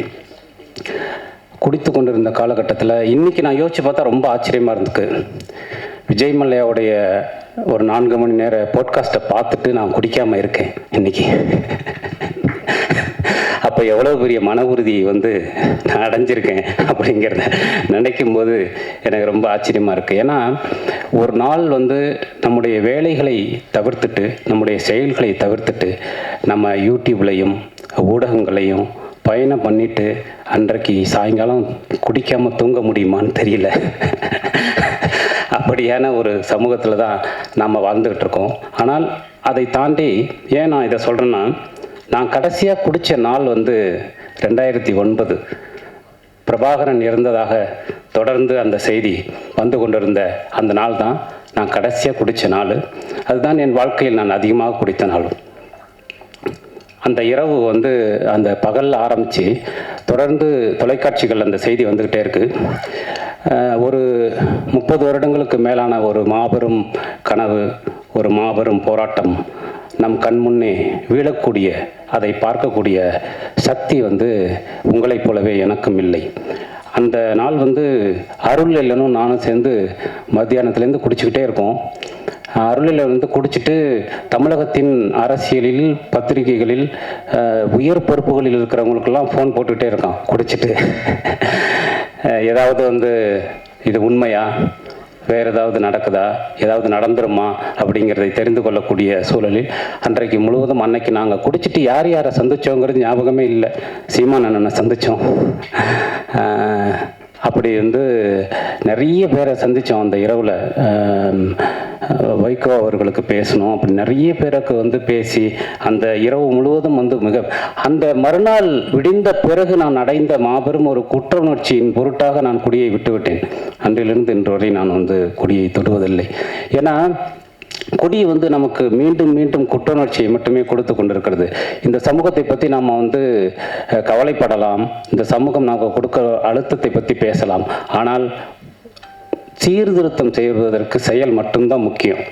குடித்து கொண்டிருந்த காலகட்டத்தில் இன்றைக்கி நான் யோசித்து பார்த்தா ரொம்ப ஆச்சரியமாக இருந்துக்கு. விஜய் மல்லையாவுடைய ஒரு 4 மணி நேர போட்காஸ்ட்டை பார்த்துட்டு நான் குடிக்காமல் இருக்கேன் இன்றைக்கி. அப்போ எவ்வளோ பெரிய மன உறுதி நான் அடைஞ்சிருக்கேன் அப்படிங்கிறத நினைக்கும் போது எனக்கு ரொம்ப ஆச்சரியமாக இருக்குது. ஏன்னா ஒரு நாள் நம்முடைய வேலைகளை தவிர்த்துட்டு, நம்முடைய செயல்களை தவிர்த்துட்டு, நம்ம யூடியூப்லையும் ஊடகங்களையும் பயணம் பண்ணிவிட்டு அன்றைக்கு சாயங்காலம் குடிக்காமல் தூங்க முடியுமான்னு தெரியல. அப்படியான ஒரு சமூகத்தில் தான் நாம் வாழ்ந்துக்கிட்டு இருக்கோம். ஆனால் அதை தாண்டி ஏன் நான் இதை சொல்கிறேன்னா, நான் கடைசியாக குடித்த நாள் 2009 பிரபாகரன் இறந்ததாக தொடர்ந்து அந்த செய்தி வந்து கொண்டிருந்த அந்த நாள் தான் நான் கடைசியாக குடித்த நாள். அதுதான் என் வாழ்க்கையில் நான் அதிகமாக குடித்த நாள். அந்த இரவு அந்த பகல் ஆரம்பித்து தொடர்ந்து தொலைக்காட்சிகள் அந்த செய்தி வந்துக்கிட்டே இருக்குது. ஒரு 30 வருடங்களுக்கு மேலான ஒரு மாபெரும் கனவு, ஒரு மாபெரும் போராட்டம் நம் கண் முன்னே வீழக்கூடிய, அதை பார்க்கக்கூடிய சக்தி உங்களைப் போலவே எனக்கும் இல்லை. அந்த நாள் அருள் இல்லைனும் நானும் சேர்ந்து மத்தியானத்துலேருந்து குடிச்சிக்கிட்டே இருக்கோம். அருளில் குடிச்சிட்டு தமிழகத்தின் அரசியலில், பத்திரிகைகளில், உயர் பொறுப்புகளில் இருக்கிறவங்களுக்கெல்லாம் ஃபோன் போட்டுக்கிட்டே இருக்கான் குடிச்சிட்டு. ஏதாவது இது உண்மையா, வேறு ஏதாவது நடக்குதா, ஏதாவது நடந்துருமா அப்படிங்கிறதை தெரிந்து கொள்ளக்கூடிய சூழலில் அன்றைக்கு முழுவதும் அன்னைக்கு நாங்கள் குடிச்சிட்டு யார் யாரை சந்தித்தோங்கிறது ஞாபகமே இல்லை. சீமான் அண்ணனை சந்தித்தோம். அப்படி நிறைய பேரை சந்தித்தோம் அந்த இரவில். வைகோ அவர்களுக்கு பேசணும், அப்படி நிறைய பேருக்கு பேசி அந்த இரவு முழுவதும் மிக அந்த மறுநாள் விடிந்த பிறகு நான் அடைந்த மாபெரும் ஒரு குற்ற உணர்ச்சியின் பொருட்டாக நான் குடியை விட்டுவிட்டேன். அன்றிலிருந்து இன்று வரை நான் குடியை தொடுவதில்லை. ஏன்னா குடி நமக்கு மீண்டும் மீண்டும் குற்றுணர்ச்சியை மட்டுமே கொடுத்து கொண்டிருக்கிறது. இந்த சமூகத்தை பற்றி நாம் கவலைப்படலாம், இந்த சமூகம் நமக்கு கொடுக்க அழுத்தத்தை பற்றி பேசலாம். ஆனால் சீர்திருத்தம் செய்வதற்கு செயல் மட்டும்தான் முக்கியம்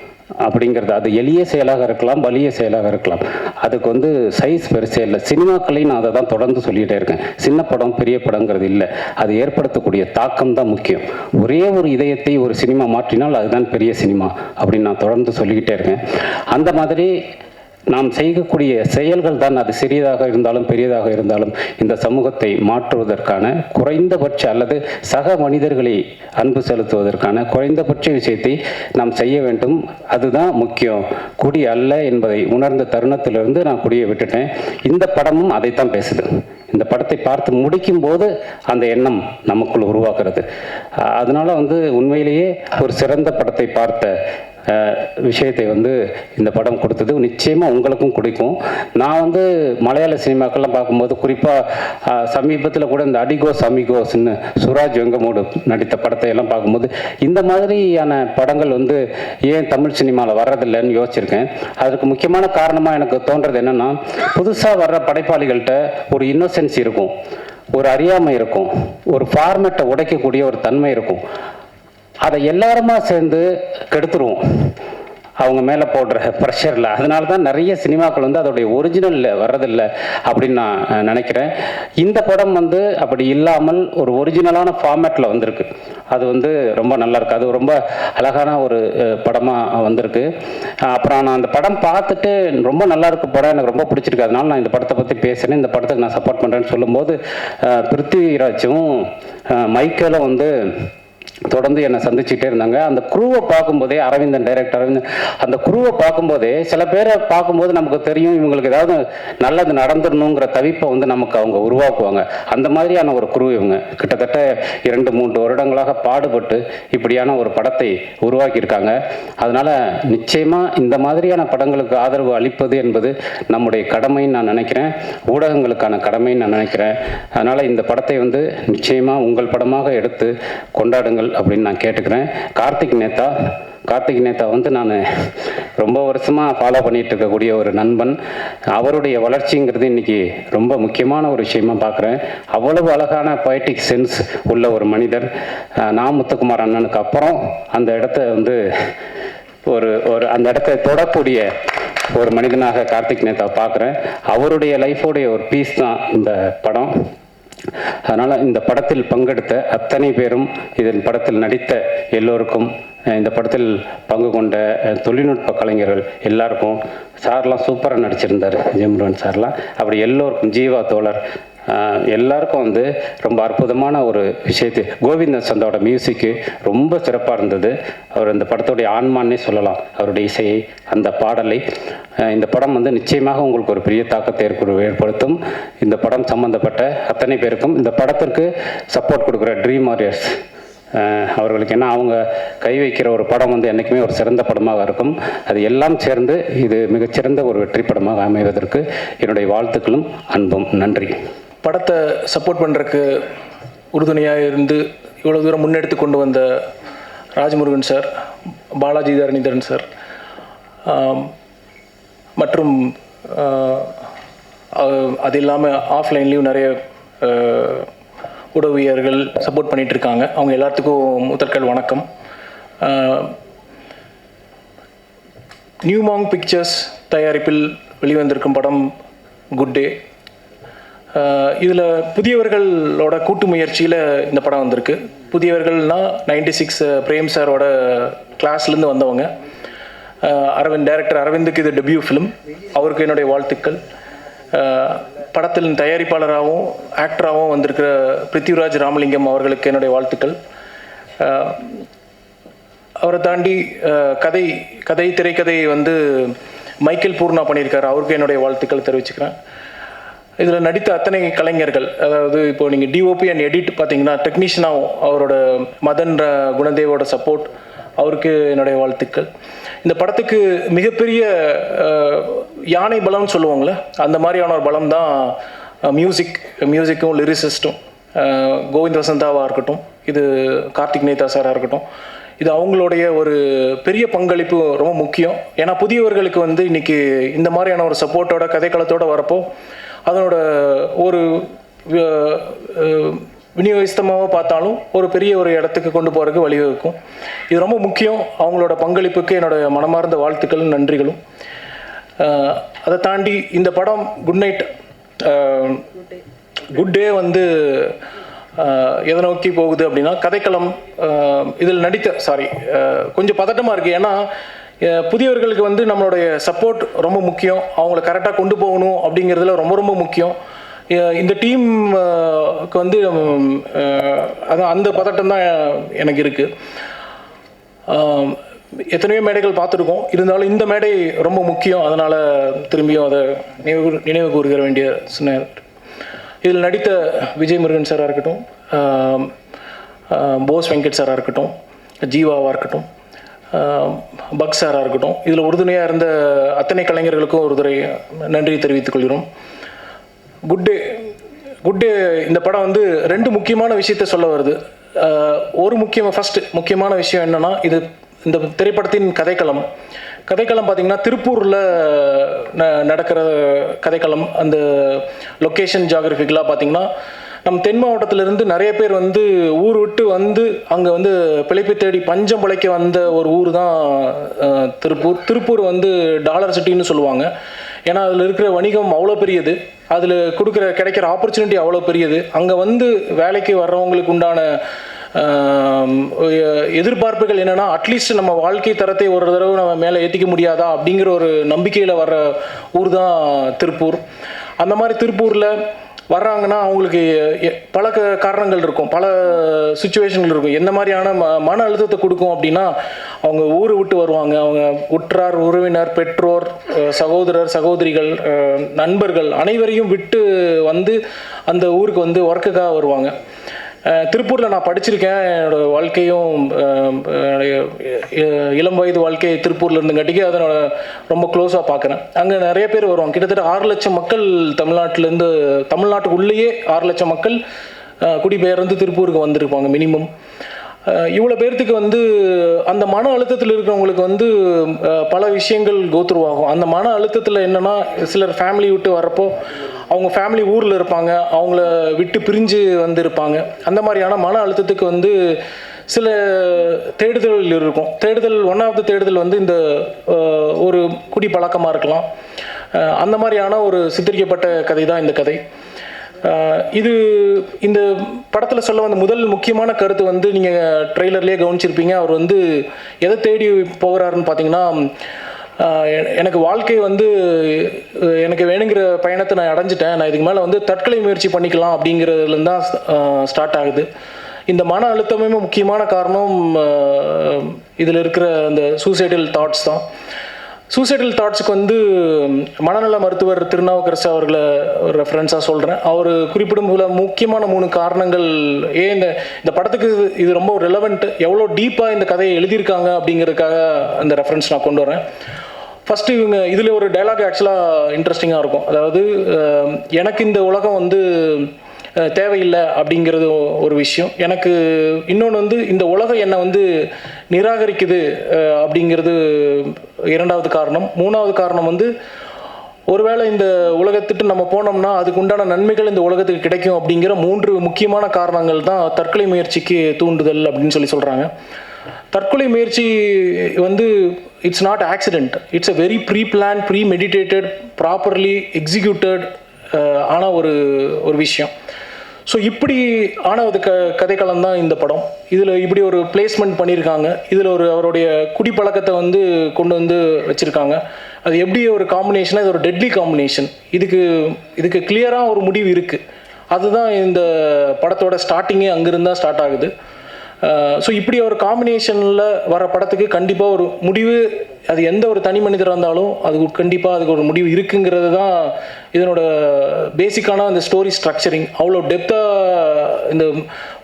அப்படிங்கிறது. அது எளிய செயலாக இருக்கலாம், வலிய செயலாக இருக்கலாம். அதுக்கு சைஸ் பெருசே இல்லை. சினிமாக்களையும் நான் அதை தான் தொடர்ந்து சொல்லிகிட்டே இருக்கேன். சின்ன படம் பெரிய படங்கிறது இல்லை, அது ஏற்படுத்தக்கூடிய தாக்கம் தான் முக்கியம். ஒரே ஒரு இதயத்தை ஒரு சினிமா மாற்றினால் அதுதான் பெரிய சினிமா அப்படின்னு நான் தொடர்ந்து சொல்லிக்கிட்டே இருக்கேன். அந்த மாதிரி நாம் செய்யக்கூடிய செயல்கள் தான், அது சிறியதாக இருந்தாலும் பெரியதாக இருந்தாலும், இந்த சமூகத்தை மாற்றுவதற்கான குறைந்தபட்ச அல்லது சக மனிதர்களை அன்பு செலுத்துவதற்கான குறைந்தபட்ச விஷயத்தை நாம் செய்ய வேண்டும். அதுதான் முக்கியம். குடி அல்ல என்பதை உணர்ந்த தருணத்திலிருந்து நான் குடியை விட்டுட்டேன். இந்த படமும் அதைத்தான் பேசுது. இந்த படத்தை பார்த்து முடிக்கும் போது அந்த எண்ணம் நமக்குள் உருவாக்குறது. அதனால உண்மையிலேயே ஒரு சிறந்த படத்தை பார்த்த விஷயத்தை இந்த படம் கொடுத்தது நிச்சயமாக உங்களுக்கும் கொடுக்கும். நான் மலையாள சினிமாக்கள்லாம் பார்க்கும்போது, குறிப்பாக சமீபத்தில் கூட இந்த அடிகோஸ் அமிகோஸ்ன்னு சுராஜ் வெங்கமூடு நடித்த படத்தை எல்லாம் பார்க்கும்போது இந்த மாதிரியான படங்கள் ஏன் தமிழ் சினிமாவில் வர்றதில்லைன்னு யோசிச்சிருக்கேன். அதுக்கு முக்கியமான காரணமாக எனக்கு தோன்றது என்னென்னா, புதுசாக வர்ற படைப்பாளிகள்கிட்ட ஒரு இன்னோசென்ஸ் இருக்கும், ஒரு அறியாமை இருக்கும், ஒரு ஃபார்மேட்டை உடைக்கக்கூடிய ஒரு தன்மை இருக்கும். அதை எல்லாருமா சேர்ந்து கெடுத்துருவோம் அவங்க மேலே போடுற ப்ரெஷரில். அதனால தான் நிறைய சினிமாக்கள் அதோடைய ஒரிஜினலில் வர்றதில்லை அப்படின்னு நான் நினைக்கிறேன். இந்த படம் அப்படி இல்லாமல் ஒரு ஒரிஜினலான ஃபார்மேட்டில் வந்திருக்கு. அது ரொம்ப நல்லாயிருக்கு. அது ரொம்ப அழகான ஒரு படமாக வந்திருக்கு. அப்புறம் நான் அந்த படம் பார்த்துட்டு ரொம்ப நல்லாயிருக்கு படம், எனக்கு ரொம்ப பிடிச்சிருக்கு, அதனால நான் இந்த படத்தை பற்றி பேசுகிறேன், இந்த படத்துக்கு நான் சப்போர்ட் பண்ணுறேன்னு சொல்லும்போது, பிருத்திவிராஜும் மைக்கேலும் தொடர்ந்து என்னை சந்திச்சுட்டே இருந்தாங்க. அந்த குரூவை பார்க்கும்போதே, அரவிந்தன் டைரக்டர் அரவிந்தன், அந்த குரூவை பார்க்கும்போதே சில பேரை பார்க்கும்போது நமக்கு தெரியும் இவங்களுக்கு ஏதாவது நல்லது நடந்துடணுங்கிற தவிப்பை நமக்கு அவங்க உருவாக்குவாங்க. அந்த மாதிரியான ஒரு குரூ இவங்க. கிட்டத்தட்ட 2-3 வருடங்களாக பாடுபட்டு இப்படியான ஒரு படத்தை உருவாக்கியிருக்காங்க. அதனால் நிச்சயமாக இந்த மாதிரியான படங்களுக்கு ஆதரவு அளிப்பது என்பது நம்முடைய கடமைன்னு நான் நினைக்கிறேன், ஊடகங்களுக்கான கடமைன்னு நான் நினைக்கிறேன். அதனால் இந்த படத்தை நிச்சயமாக உங்கள் படமாக எடுத்து கொண்டாடுங்கள் அப்படின்னு நான் கேட்டுக்கிறேன். கார்த்திக் நேத்தா நான் ரொம்ப வருஷமாக ஃபாலோ பண்ணிகிட்டு இருக்கக்கூடிய ஒரு நண்பன். அவருடைய வளர்ச்சிங்கிறது இன்றைக்கி ரொம்ப முக்கியமான ஒரு விஷயமா பார்க்குறேன். அவ்வளவு அழகான பொயட்டிக் சென்ஸ் உள்ள ஒரு மனிதர். நான் முத்துக்குமார் அண்ணனுக்கு அப்புறம் அந்த இடத்த ஒரு அந்த இடத்தை தொடக்கூடிய ஒரு மனிதனாக கார்த்திக் நேதாவை பார்க்குறேன். அவருடைய லைஃபோடைய ஒரு பீஸ் தான் இந்த படம். அதனால் இந்த படத்தில் பங்கெடுத்த அத்தனை பேரும், இதன் படத்தில் நடித்த எல்லோருக்கும், இந்த படத்தில் பங்கு கொண்ட தொழில்நுட்ப கலைஞர்கள் எல்லாருக்கும், சார்லாம் சூப்பராக நடிச்சிருந்தார், ஜெயமுருகன் சார்லாம், அப்படி எல்லோருக்கும், ஜீவா தோழர் எல்லாருக்கும் வந்து ரொம்ப அற்புதமான ஒரு விஷயத்து. கோவிந்த சந்தாவோட மியூசிக்கு ரொம்ப சிறப்பாக இருந்தது. அவர் இந்த படத்துடைய ஆன்மான்னே சொல்லலாம், அவருடைய இசையை, அந்த பாடலை. இந்த படம் வந்து நிச்சயமாக உங்களுக்கு ஒரு பெரிய தாக்கத்தை ஏற்படுத்தும். இந்த படம் சம்பந்தப்பட்ட அத்தனை பேருக்கும், இந்த படத்திற்கு சப்போர்ட் கொடுக்குற ட்ரீம் வாரியர்ஸ் அவர்களுக்கு, ஏன்னா அவங்க கை வைக்கிற ஒரு படம் வந்து என்றைக்குமே ஒரு சிறந்த படமாக இருக்கும். அது எல்லாம் சேர்ந்து இது மிகச்சிறந்த ஒரு வெற்றி படமாக அமைவதற்கு என்னுடைய வாழ்த்துக்களும் அன்பும். நன்றி. படத்தை சப்போர்ட் பண்ணுறக்கு உறுதுணையாக இருந்து இவ்வளோ தூரம் முன்னெடுத்து கொண்டு வந்த ராஜமுருகன் சார், பாலாஜி தரணிதரன் சார் மற்றும் அது இல்லாமல் ஆஃப்லைன்லேயும் நிறைய உதவியர்கள் சப்போர்ட் பண்ணிகிட்ருக்காங்க. அவங்க எல்லாத்துக்கும் முதற்கல் வணக்கம். நியூமாங் பிக்சர்ஸ் தயாரிப்பில் வெளிவந்திருக்கும் படம் குட் டே. இதில் புதியவர்களோட கூட்டு முயற்சியில் இந்த படம் வந்திருக்கு. புதியவர்கள்னால் 96 பிரேம் சாரோட கிளாஸ்லேருந்து வந்தவங்க. டைரக்டர் அரவிந்துக்கு இது டெபியூ ஃபிலிம், அவருக்கு என்னுடைய வாழ்த்துக்கள். படத்தின் தயாரிப்பாளராகவும் ஆக்டராகவும் வந்திருக்கிற பிருத்திவிராஜ் ராமலிங்கம் அவர்களுக்கு என்னுடைய வாழ்த்துக்கள். அவரை தாண்டி திரைக்கதை வந்து மைக்கேல் பூர்ணா பண்ணியிருக்காரு, அவருக்கு என்னுடைய வாழ்த்துக்கள் தெரிவிச்சுக்கிறேன். இதில் நடித்த அத்தனை கலைஞர்கள், அதாவது இப்போ நீங்கள் டிஓபி அண்ட் எடிட் பார்த்தீங்கன்னா டெக்னீஷியனாகவும் அவரோட மதன் குணதேவோட சப்போர்ட், அவருக்கு என்னுடைய வாழ்த்துக்கள். இந்த படத்துக்கு மிகப்பெரிய யானை பலம்னு சொல்லுவாங்களே, அந்த மாதிரியான ஒரு பலம் தான் மியூசிக்கும் லிரிசிஸ்ட்டும். கோவிந்த் வசந்தாவாக இருக்கட்டும், இது கார்த்திக் நேதா சாராக இருக்கட்டும், இது அவங்களுடைய ஒரு பெரிய பங்களிப்பு ரொம்ப முக்கியம். ஏன்னா புதியவர்களுக்கு வந்து இன்றைக்கி இந்த மாதிரியான ஒரு சப்போர்ட்டோட கதைக்களத்தோடு வரப்போ அதனோட ஒரு விநியோகஸ்தமாக பார்த்தாலும் ஒரு பெரிய ஒரு இடத்துக்கு கொண்டு போகிறதுக்கு வழிவகுக்கும். இது ரொம்ப முக்கியம். அவங்களோட பங்களிப்புக்கு என்னோடய மனமார்ந்த வாழ்த்துக்களும் நன்றிகளும். அதை தாண்டி இந்த படம் குட் டே வந்து எதை நோக்கி போகுது அப்படின்னா, கதைக்களம் இதில் கொஞ்சம் பதட்டமாக இருக்குது. ஏன்னா புதியவர்களுக்கு வந்து நம்மளுடைய சப்போர்ட் ரொம்ப முக்கியம். அவங்கள கரெக்டாக கொண்டு போகணும் அப்படிங்கிறதுல ரொம்ப ரொம்ப முக்கியம். இந்த டீமுக்கு வந்து அதான் அந்த பதட்டம் தான் எனக்கு இருக்குது. எத்தனையோ மேடைகள் பார்த்துருக்கோம், இருந்தாலும் இந்த மேடை ரொம்ப முக்கியம். அதனால் திரும்பியும் அதை நினைவு கூறுகிற வேண்டிய சின்ன. இதில் நடித்த விஜய் முருகன் சாராக இருக்கட்டும், போஸ் வெங்கட் சாராக இருக்கட்டும், ஜீவாவாக இருக்கட்டும், பக் சாராக இருக்கட்டும், இதில் உறுதுணையாக இருந்த அத்தனை கலைஞர்களுக்கும் ஒரு தடவை நன்றி தெரிவித்துக் கொள்கிறோம். குட் டே இந்த படம் வந்து 2 முக்கியமான விஷயத்த சொல்ல வருது. ஒரு முக்கியமான விஷயம் என்னென்னா, இந்த திரைப்படத்தின் கதைக்களம் பார்த்திங்கன்னா திருப்பூரில் நடக்கிற கதைக்களம். அந்த லொக்கேஷன் ஜியாகிரபிக்கலாக பார்த்திங்கன்னா நம்ம தென் மாவட்டத்திலேருந்து நிறைய பேர் வந்து ஊர் விட்டு வந்து அங்கே வந்து பிழைப்பு தேடி பஞ்சம் பிழைக்க வந்த ஒரு ஊர் தான் திருப்பூர் வந்து டாலர் சிட்டின்னு சொல்லுவாங்க. ஏன்னா அதில் இருக்கிற வணிகம் அவ்வளோ பெரியது, அதில் கிடைக்கிற ஆப்பர்ச்சுனிட்டி அவ்வளோ பெரியது. அங்கே வந்து வேலைக்கு வர்றவங்களுக்கு உண்டான எதிர்பார்ப்புகள் என்னென்னா, அட்லீஸ்ட் நம்ம வாழ்க்கை தரத்தை ஒரு தடவை நம்ம மேலே ஏற்றிக்க முடியாதா அப்படிங்கிற ஒரு நம்பிக்கையில் வர்ற ஊர் தான் திருப்பூர். அந்த மாதிரி திருப்பூரில் வர்றாங்கன்னா அவங்களுக்கு பல காரணங்கள் இருக்கும், பல சுச்சுவேஷன்கள் இருக்கும். எந்த மாதிரியான மன அழுத்தத்தை கொடுக்கும் அப்படின்னா, அவங்க ஊரை விட்டு வருவாங்க. அவங்க உற்றார் உறவினர், பெற்றோர், சகோதரர் சகோதரிகள், நண்பர்கள் அனைவரையும் விட்டு வந்து அந்த ஊருக்கு வந்து ஒர்க்குக்காக வருவாங்க. திருப்பூரில் நான் படிச்சிருக்கேன். என்னோடய வாழ்க்கையும் இளம் வயது வாழ்க்கை திருப்பூரில் இருந்துங்காட்டிக்கு அதை நான் ரொம்ப க்ளோஸாக பார்க்குறேன். அங்கே நிறைய பேர் வருவாங்க. கிட்டத்தட்ட 6 லட்சம் மக்கள் தமிழ்நாட்டுக்குள்ளேயே 6 லட்சம் மக்கள் குடிபெயர்ந்து திருப்பூருக்கு வந்திருப்பாங்க மினிமம். இவ்வளோ பேர்த்துக்கு வந்து அந்த மன அழுத்தத்தில் இருக்கிறவங்களுக்கு வந்து பல விஷயங்கள் கோத்ரூவாகும். அந்த மன அழுத்தத்தில் என்னென்னா, சிலர் ஃபேமிலி விட்டு வரப்போ அவங்க ஃபேமிலி ஊரில் இருப்பாங்க, அவங்கள விட்டு பிரிஞ்சு வந்து இருப்பாங்க. அந்த மாதிரியான மன அழுத்தத்துக்கு வந்து சில தேடுதல் இருக்கும். ஒன் ஆஃப் த தேடுதல் வந்து இந்த ஒரு குடி பழக்கமாக இருக்கலாம். அந்த மாதிரியான ஒரு சித்தரிக்கப்பட்ட கதை தான் இந்த கதை. இது இந்த படத்தில் சொல்ல வந்த முதல் முக்கியமான கருத்து வந்து நீங்கள் ட்ரெய்லர்லேயே கவனிச்சிருப்பீங்க. அவர் வந்து எதை தேடி போகிறாருன்னு பார்த்தீங்கன்னா, எனக்கு வாழ்க்கை வந்து எனக்கு வேணுங்கிற பயணத்தை நான் அடைஞ்சிட்டேன், நான் இதுக்கு மேலே வந்து தற்கொலை முயற்சி பண்ணிக்கலாம் அப்படிங்கிறதுலேருந்து தான் ஸ்டார்ட் ஆகுது. இந்த மன அழுத்தமே முக்கியமான காரணம் இதில் இருக்கிற அந்த சூசைடல் தாட்ஸ் தான். சூசைடல் தாட்ஸுக்கு வந்து மனநல மருத்துவர் திருநாவுக்கரசு அவர்களை ரெஃபரன்ஸாக சொல்கிறேன். அவர் குறிப்பிடும் போல முக்கியமான 3 காரணங்கள் ஏன் இந்த படத்துக்கு இது ரொம்ப ரெலவெண்ட், எவ்வளோ டீப்பாக இந்த கதையை எழுதியிருக்காங்க அப்படிங்கிறதுக்காக அந்த ரெஃபரன்ஸ் நான் கொண்டு வரேன். ஃபஸ்ட்டு இதில் ஒரு டைலாக் ஆக்சுவலாக இன்ட்ரெஸ்டிங்காக இருக்கும். அதாவது, எனக்கு இந்த உலகம் வந்து தேவையில்லை அப்படிங்கிறது ஒரு விஷயம். எனக்கு இன்னொன்று வந்து இந்த உலகம் என்னை வந்து நிராகரிக்குது அப்படிங்கிறது 2வது காரணம். 3வது காரணம் வந்து ஒருவேளை இந்த உலகத்துட்டு நம்ம போனோம்னா அதுக்கு உண்டான நன்மைகள் இந்த உலகத்துக்கு கிடைக்கும் அப்படிங்கிற 3 முக்கியமான காரணங்கள் தான் தற்கொலை முயற்சிக்கு தூண்டுதல் அப்படின்னு சொல்கிறாங்க. தற்கொலை முயற்சி வந்து it's not accident, it's a very preplan, premeditated, properly executed ஆன ஒரு விஷயம். ஸோ இப்படி ஆன ஒரு கதைக்களம் தான் இந்த படம். இதில் இப்படி ஒரு பிளேஸ்மெண்ட் பண்ணியிருக்காங்க. இதில் அவருடைய குடிப்பழக்கத்தை வந்து கொண்டு வந்து வச்சுருக்காங்க. அது எப்படி ஒரு காம்பினேஷனாக, இது ஒரு டெட்லி காம்பினேஷன். இதுக்கு கிளியராக ஒரு முடிவு இருக்குது. அதுதான் இந்த படத்தோட ஸ்டார்டிங்கே அங்கிருந்தான் ஸ்டார்ட் ஆகுது. ஸோ இப்படி ஒரு காம்பினேஷனில் வர படத்துக்கு கண்டிப்பாக ஒரு முடிவு, அது எந்த ஒரு தனி மனிதராக இருந்தாலும் அதுக்கு ஒரு முடிவு இருக்குங்கிறது தான் இதனோட பேசிக்கான அந்த ஸ்டோரி ஸ்ட்ரக்சரிங். அவ்வளோ டெப்த்தாக இந்த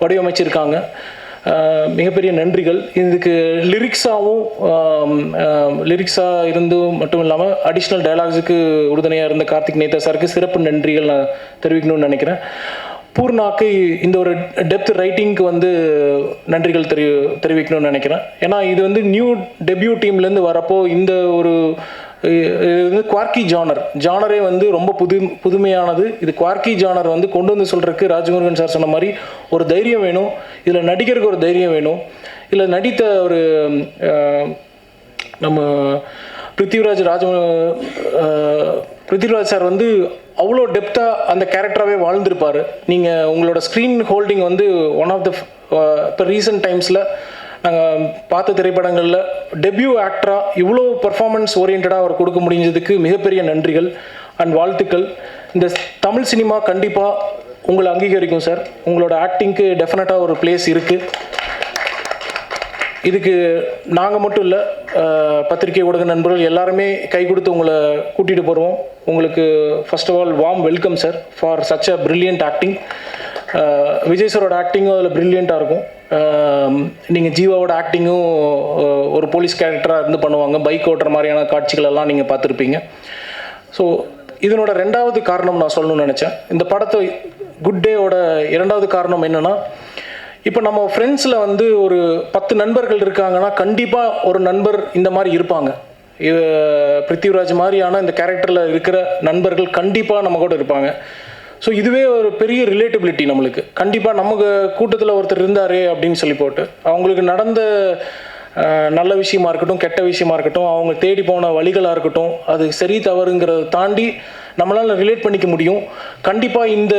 வடிவமைச்சிருக்காங்க. மிகப்பெரிய நன்றிகள். இதுக்கு லிரிக்ஸாக இருந்தும் மட்டும் இல்லாமல் அடிஷ்னல் டயலாக்ஸுக்கு உறுதுணையாக இருந்த கார்த்திக் நேதா சாருக்கு சிறப்பு நன்றிகள் நான் தெரிவிக்கணும்னு நினைக்கிறேன். பூர்ணாக்கு இந்த ஒரு டெப்த் ரைட்டிங்க்கு வந்து நன்றிகள் தெரிவிக்கணும்னு நினைக்கிறேன். ஏன்னா இது வந்து நியூ டெபியூ டீம்லேருந்து வரப்போ இந்த ஒரு இது குவார்க்கி ஜானரே வந்து ரொம்ப புதுமையானது. இது குவார்க்கி ஜானர் வந்து கொண்டு வந்து சொல்கிறதுக்கு ராஜமுருகன் சார் சொன்ன மாதிரி ஒரு தைரியம் வேணும், இதில் நடிகருக்கு ஒரு தைரியம் வேணும். இதில் நடித்த ஒரு நம்ம பிருத்திவிராஜ் சார் வந்து அவ்வளோ டெப்த்தாக அந்த கேரக்டராகவே வாழ்ந்திருப்பார். நீங்கள் உங்களோட ஸ்க்ரீன் ஹோல்டிங் வந்து ஒன் ஆஃப் த இப்போ ரீசெண்ட் டைம்ஸில் நாங்கள் பார்த்த திரைப்படங்களில் டெபியூ ஆக்டராக இவ்வளோ பர்ஃபார்மன்ஸ் ஓரியன்டாக அவர் கொடுக்க முடிஞ்சதுக்கு மிகப்பெரிய நன்றிகள் அண்ட் வாழ்த்துக்கள். இந்த தமிழ் சினிமா கண்டிப்பாக உங்களை அங்கீகரிக்கும் சார். உங்களோட ஆக்டிங்க்கு டெஃபினட்டாக ஒரு பிளேஸ் இருக்குது. இதுக்கு நாங்கள் மட்டும் இல்லை, பத்திரிகை ஊடக நண்பர்கள் எல்லாருமே கை கொடுத்து உங்களை கூட்டிகிட்டு போகிறோம். உங்களுக்கு first of all warm welcome sir for such a brilliant acting. Vijay சாரோட ஆக்டிங்கும் அதில் பிரில்லியண்ட்டாக இருக்கும். நீங்கள் ஜீவாவோட ஆக்டிங்கும் ஒரு போலீஸ் கேரக்டராக இருந்து பண்ணுவாங்க. பைக் ஓட்டுற மாதிரியான காட்சிகள் எல்லாம் நீங்கள் பார்த்துருப்பீங்க. ஸோ இதனோட 2வது காரணம் நான் சொல்லணும்னு நினச்சேன். இந்த படத்தை குட் டேவோட 2வது காரணம் என்னென்னா, இப்போ நம்ம ஃப்ரெண்ட்ஸில் வந்து ஒரு 10 நண்பர்கள் இருக்காங்கன்னா கண்டிப்பாக ஒரு நண்பர் இந்த மாதிரி இருப்பாங்க. பிருத்திவிராஜ் மாதிரியான இந்த கேரக்டரில் இருக்கிற நண்பர்கள் கண்டிப்பாக நம்ம கூட இருப்பாங்க. ஸோ இதுவே ஒரு பெரிய ரிலேட்டபிலிட்டி நம்மளுக்கு. கண்டிப்பாக நமக்கு கூட்டத்தில் ஒருத்தர் இருந்தாரே அப்படின்னு சொல்லி போட்டு அவங்களுக்கு நடந்த நல்ல விஷயமா இருக்கட்டும், கெட்ட விஷயமா இருக்கட்டும், அவங்க தேடி போன வழிகளாக இருக்கட்டும், அது சரி தவறுங்கிறத தாண்டி நம்மளால் ரிலேட் பண்ணிக்க முடியும். கண்டிப்பாக இந்த